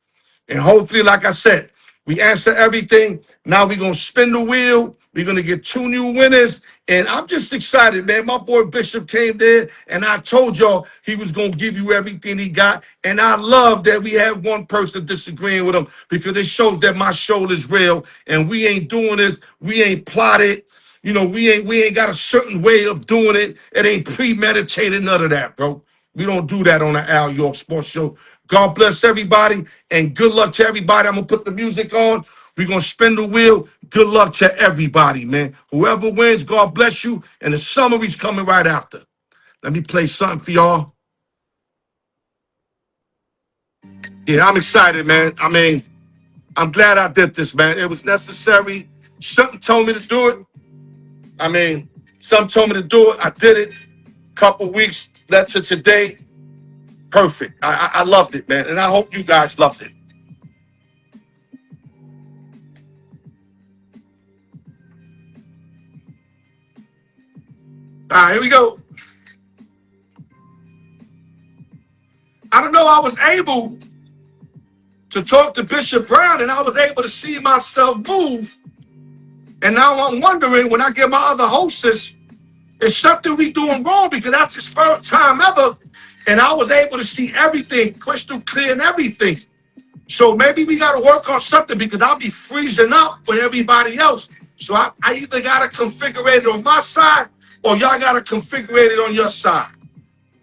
And hopefully, like I said, we answer everything. Now we're going to spin the wheel. We're going to get 2 new winners. And I'm just excited, man. My boy Bishop came there, and I told y'all he was going to give you everything he got. And I love that we had one person disagreeing with him because it shows that my show is real. And we ain't doing this. We ain't plotted. You know, we ain't got a certain way of doing it. It ain't premeditated, none of that, bro. We don't do that on the Al York Sports Show. God bless everybody, and good luck to everybody. I'm going to put the music on. We're going to spin the wheel. Good luck to everybody, man. Whoever wins, God bless you. And the summary's coming right after. Let me play something for y'all. Yeah, I'm excited, man. I mean, I'm glad I did this, man. It was necessary. Something told me to do it. I mean, something told me to do it. I did it. Couple weeks led to today. Perfect. I loved it, man. And I hope you guys loved it. All right, here we go. I don't know. I was able to talk to Bishop Brown, and I was able to see myself move. And now I'm wondering, when I get my other hostess, is something we doing wrong? Because that's his first time ever. And I was able to see everything crystal clear and everything. So maybe we got to work on something because I'll be freezing up with everybody else. So I either got to configure it on my side or y'all got to configure it on your side.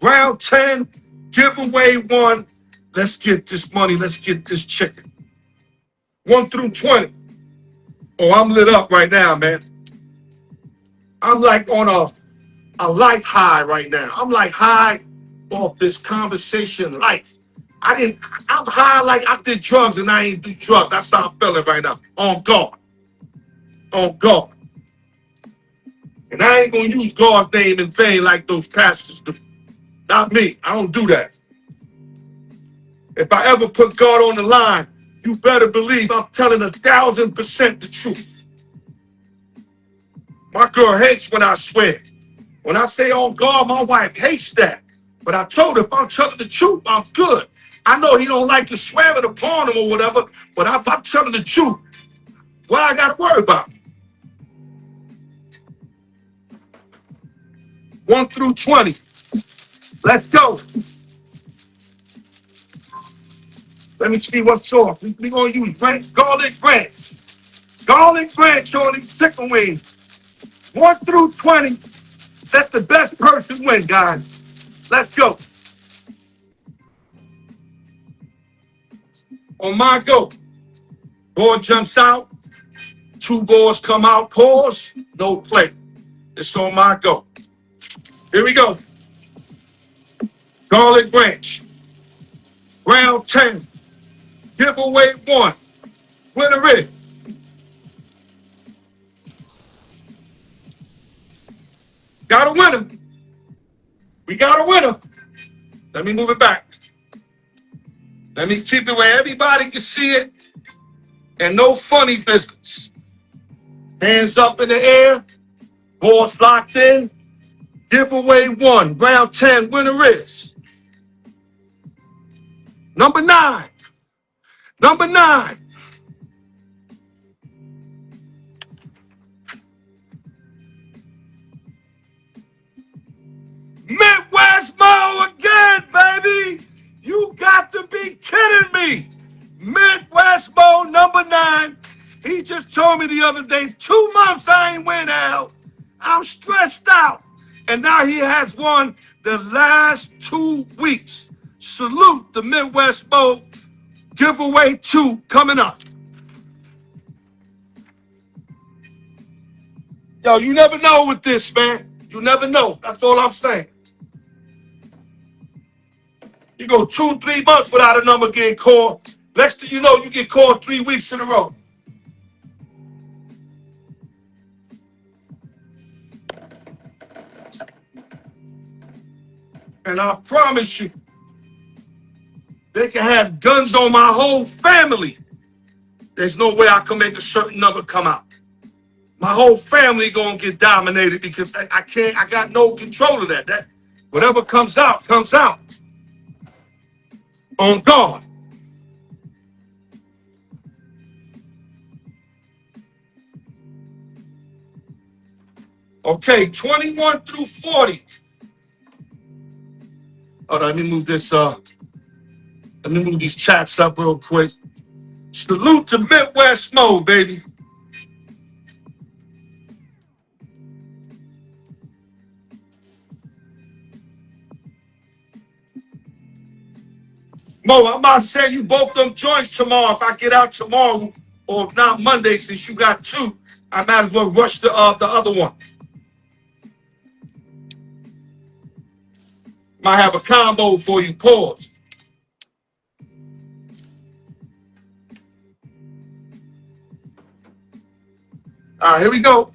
Round 10, giveaway 1. Let's get this money. Let's get this chicken. 1 through 20. Oh, I'm lit up right now, man. I'm like on a life high right now. I'm like high off this conversation life. I'm high like I did drugs and I ain't do drugs. That's how I'm feeling right now. On God. On God. And I ain't going to use God's name in vain like those pastors do. Not me. I don't do that. If I ever put God on the line, you better believe I'm telling 1,000% the truth. My girl hates when I swear. When I say on God, my wife hates that. But I told her if I'm telling the truth, I'm good. I know he don't like to swear it upon him or whatever, but if I'm telling the truth, what I got to worry about? 1 through 20. Let's go. Let me see what's off. We're going to use garlic ranch. Garlic ranch on these chicken wings. 1 through 20. Let the best person win, guys. Let's go. On my go. Ball jumps out. 2 balls come out. Pause. No play. It's on my go. Here we go. Garlic ranch. Round 10. Giveaway 1. Winner is. Got a winner. We got a winner. Let me move it back. Let me keep it where everybody can see it. And no funny business. Hands up in the air. Balls locked in. Giveaway 1. Round 10. Winner is. Number 9. Number 9. Midwest Mo again, baby. You got to be kidding me. Midwest Mo, number 9. He just told me the other day, 2 months I ain't win, Al. I'm stressed out. And now he has won the last 2 weeks. Salute the Midwest Mo. Giveaway 2 coming up. Yo, you never know with this, man. You never know. That's all I'm saying. You go 2-3 months without a number getting called. Next thing you know, you get called 3 weeks in a row. And I promise you, they can have guns on my whole family. There's no way I can make a certain number come out. My whole family gonna get dominated because I can't. I got no control of that. That whatever comes out comes out. On God. Okay, 21 through 40. Hold on, let me move this let me move these chats up real quick. Salute to Midwest Mo, baby. Mo, I'm about to send you both them joints tomorrow if I get out tomorrow, or if not Monday, since you got two. I might as well rush the other one. Might have a combo for you. Pause. All right, here we go.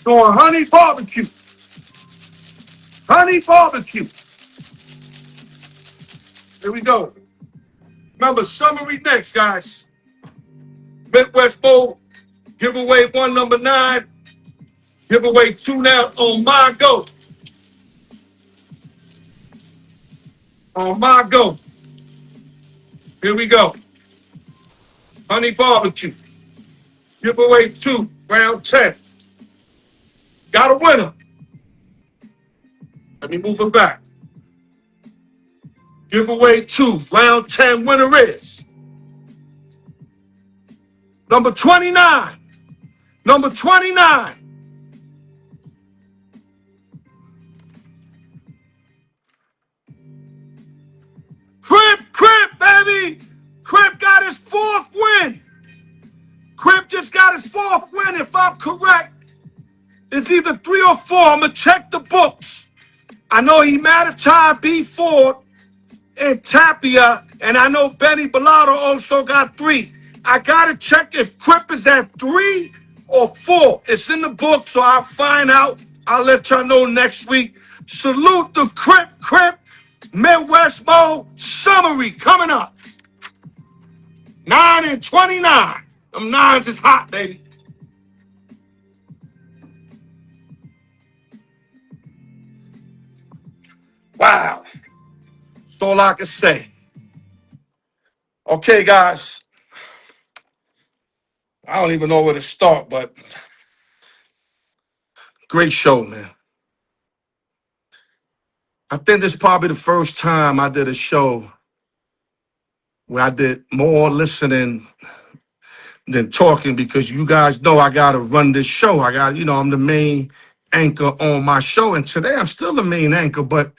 Doing honey barbecue. Honey barbecue. Here we go. Remember, summary next, guys. Midwest Bowl, giveaway 1, number 9. Giveaway 2 now on my go. On my go. Here we go. Honey barbecue. Giveaway 2, round 10. Got a winner. Let me move it back. Giveaway 2, round 10 winner is number 29. Number 29. Crip, baby. Crip got his 4th win. Crip just got his 4th win. If I'm correct, it's either 3 or 4. I'm going to check the books. I know he mad at Ty B. Ford and Tapia, and I know Benny Bellotto also got 3. I got to check if Crip is at 3 or 4. It's in the book, so I'll find out. I'll let y'all know next week. Salute the Crip, Midwest Mo summary coming up. 9 and 29. Them 9s is hot, baby. Wow. That's all I can say. Okay, guys. I don't even know where to start, but great show, man. I think this is probably the first time I did a show where I did more listening than talking, because you guys know I got to run this show. I'm the main anchor on my show. And today I'm still the main anchor, but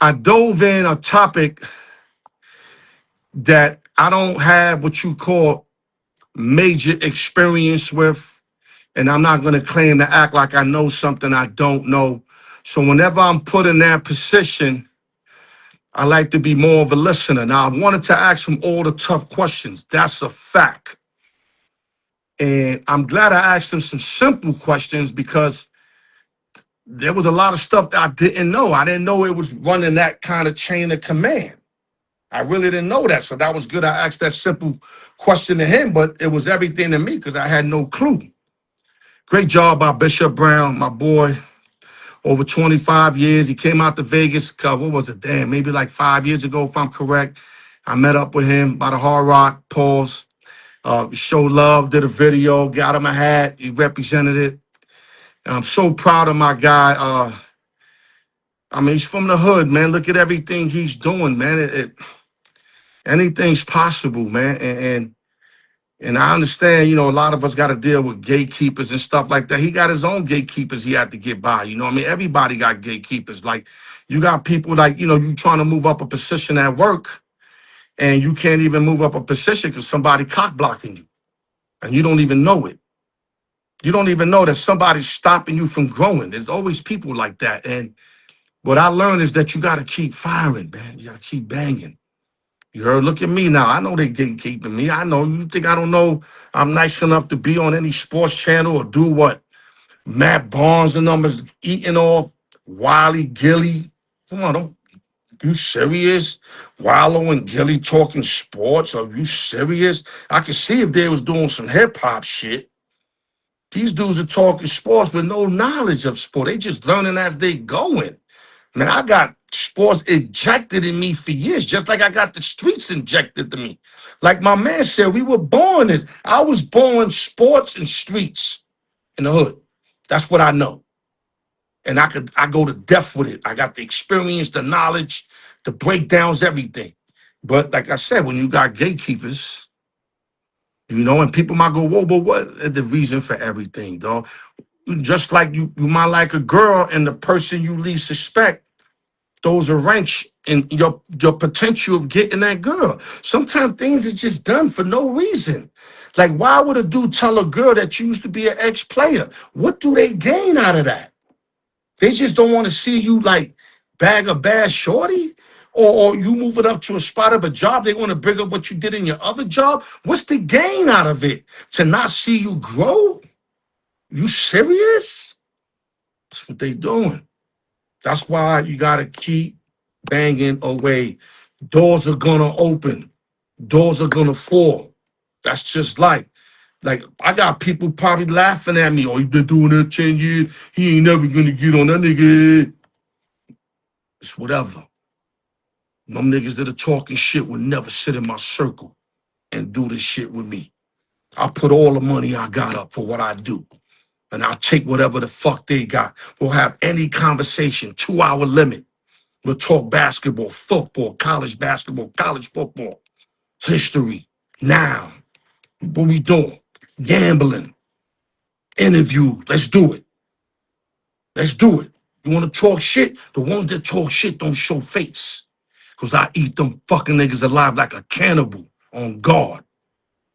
I dove in a topic that I don't have what you call major experience with. And I'm not going to claim to act like I know something I don't know. So whenever I'm put in that position, I like to be more of a listener. Now, I wanted to ask him all the tough questions. That's a fact. And I'm glad I asked him some simple questions, because there was a lot of stuff that I didn't know. I didn't know it was running that kind of chain of command. I really didn't know that. So that was good. I asked that simple question to him, but it was everything to me because I had no clue. Great job by Bishop Brown, my boy. Over 25 years. He came out to Vegas, what was it, maybe like 5 years ago, if I'm correct. I met up with him by the Hard Rock, pause. Showed love, did a video, got him a hat. He represented it. And I'm so proud of my guy. He's from the hood, man. Look at everything he's doing, man. Anything's possible, man. And I understand, a lot of us got to deal with gatekeepers and stuff like that. He got his own gatekeepers he had to get by. Everybody got gatekeepers. Like, you got people like, you trying to move up a position at work, and you can't even move up a position because somebody cock blocking you. And you don't even know it. You don't even know that somebody's stopping you from growing. There's always people like that. And what I learned is that you got to keep firing, man. You got to keep banging. You heard? Look at me now. I know they gatekeeping me. I know. You think I don't know I'm nice enough to be on any sports channel or do what Matt Barnes and numbers eating off Wiley Gilly? Come on, don't you serious? Wallow and Gilly talking sports? Are you serious? I could see if they was doing some hip hop shit. These dudes are talking sports with no knowledge of sport. They just learning as they going. Man, I got sports injected in me for years, just like I got the streets injected to me. Like my man said, we were born this. I was born sports and streets. in the hood. That's what I know. And I go to depth with it. I got the experience, the knowledge, the breakdowns, everything. But like I said, when you got gatekeepers, and people might go, whoa, but what is the reason for everything, dog? Just like you might like a girl and the person you least suspect throws a wrench in your potential of getting that girl. Sometimes things is just done for no reason. Like, why would a dude tell a girl that used to be an ex-player? What do they gain out of that? They just don't want to see you like bag a bad shorty, or you move it up to a spot of a job. They want to bring up what you did in your other job. What's the gain out of it? To not see you grow? You serious? That's what they doing. That's why you gotta keep banging away. Doors are gonna open. Doors are gonna fall. That's just like I got people probably laughing at me. Oh, he been doing that 10 years. He ain't never gonna get on that nigga. It's whatever. Them niggas that are talking shit would never sit in my circle and do this shit with me. I put all the money I got up for what I do. And I'll take whatever the fuck they got. We'll have any conversation, 2-hour limit. We'll talk basketball, football, college basketball, college football, history, now. What we doing? Gambling, interview. Let's do it. Let's do it. You want to talk shit? The ones that talk shit don't show face. Because I eat them fucking niggas alive like a cannibal. On guard.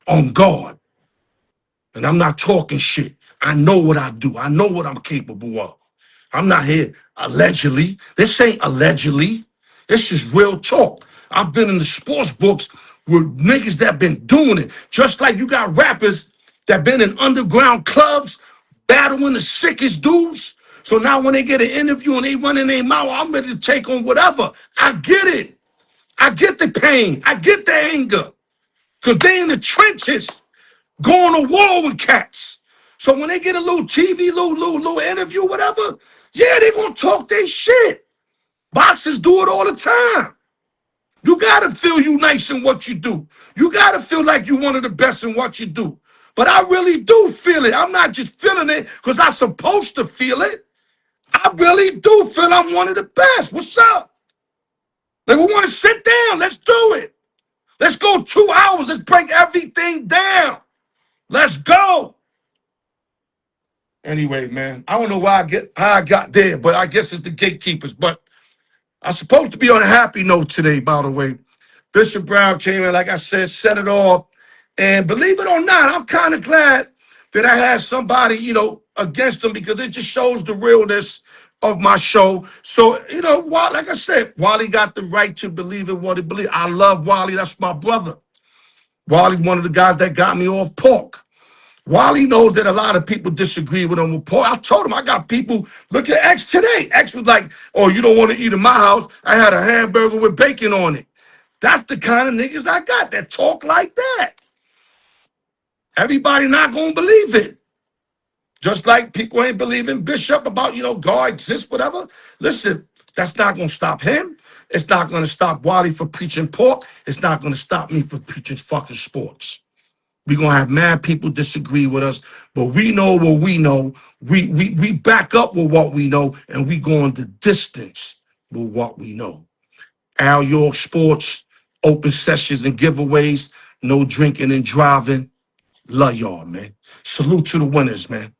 On guard. And I'm not talking shit. I know what I do. I know what I'm capable of. I'm not here allegedly. This ain't allegedly. This is real talk. I've been in the sports books with niggas that been doing it. Just like you got rappers that been in underground clubs battling the sickest dudes. So now when they get an interview and they run in their mouth, I'm ready to take on whatever. I get it. I get the pain. I get the anger. Because they in the trenches going to war with cats. So when they get a little TV, little interview, whatever, yeah, they gonna talk their shit. Boxers do it all the time. You gotta feel you nice in what you do. You gotta feel like you one of the best in what you do. But I really do feel it. I'm not just feeling it because I'm supposed to feel it. I really do feel I'm one of the best. What's up? They want to sit down. Let's do it. Let's go 2 hours. Let's break everything down. Let's go. Anyway, man, I don't know how I got there, but I guess it's the gatekeepers. But I'm supposed to be on a happy note today, by the way. Bishop Brown came in, like I said, set it off. And believe it or not, I'm kind of glad that I had somebody, against him, because it just shows the realness of my show. So, like I said, Wally got the right to believe in what he believes. I love Wally. That's my brother. Wally, one of the guys that got me off pork. Wally knows that a lot of people disagree with him with pork. I told him I got people, look at X today. X was like, oh, you don't want to eat in my house. I had a hamburger with bacon on it. That's the kind of niggas I got that talk like that. Everybody not going to believe it. Just like people ain't believing Bishop about, God exists, whatever. Listen, that's not going to stop him. It's not going to stop Wally for preaching pork. It's not going to stop me for preaching fucking sports. We're going to have mad people disagree with us, but we know what we know. We back up with what we know, and we go on the distance with what we know. Al York Sports, open sessions and giveaways, no drinking and driving. Love y'all, man. Salute to the winners, man.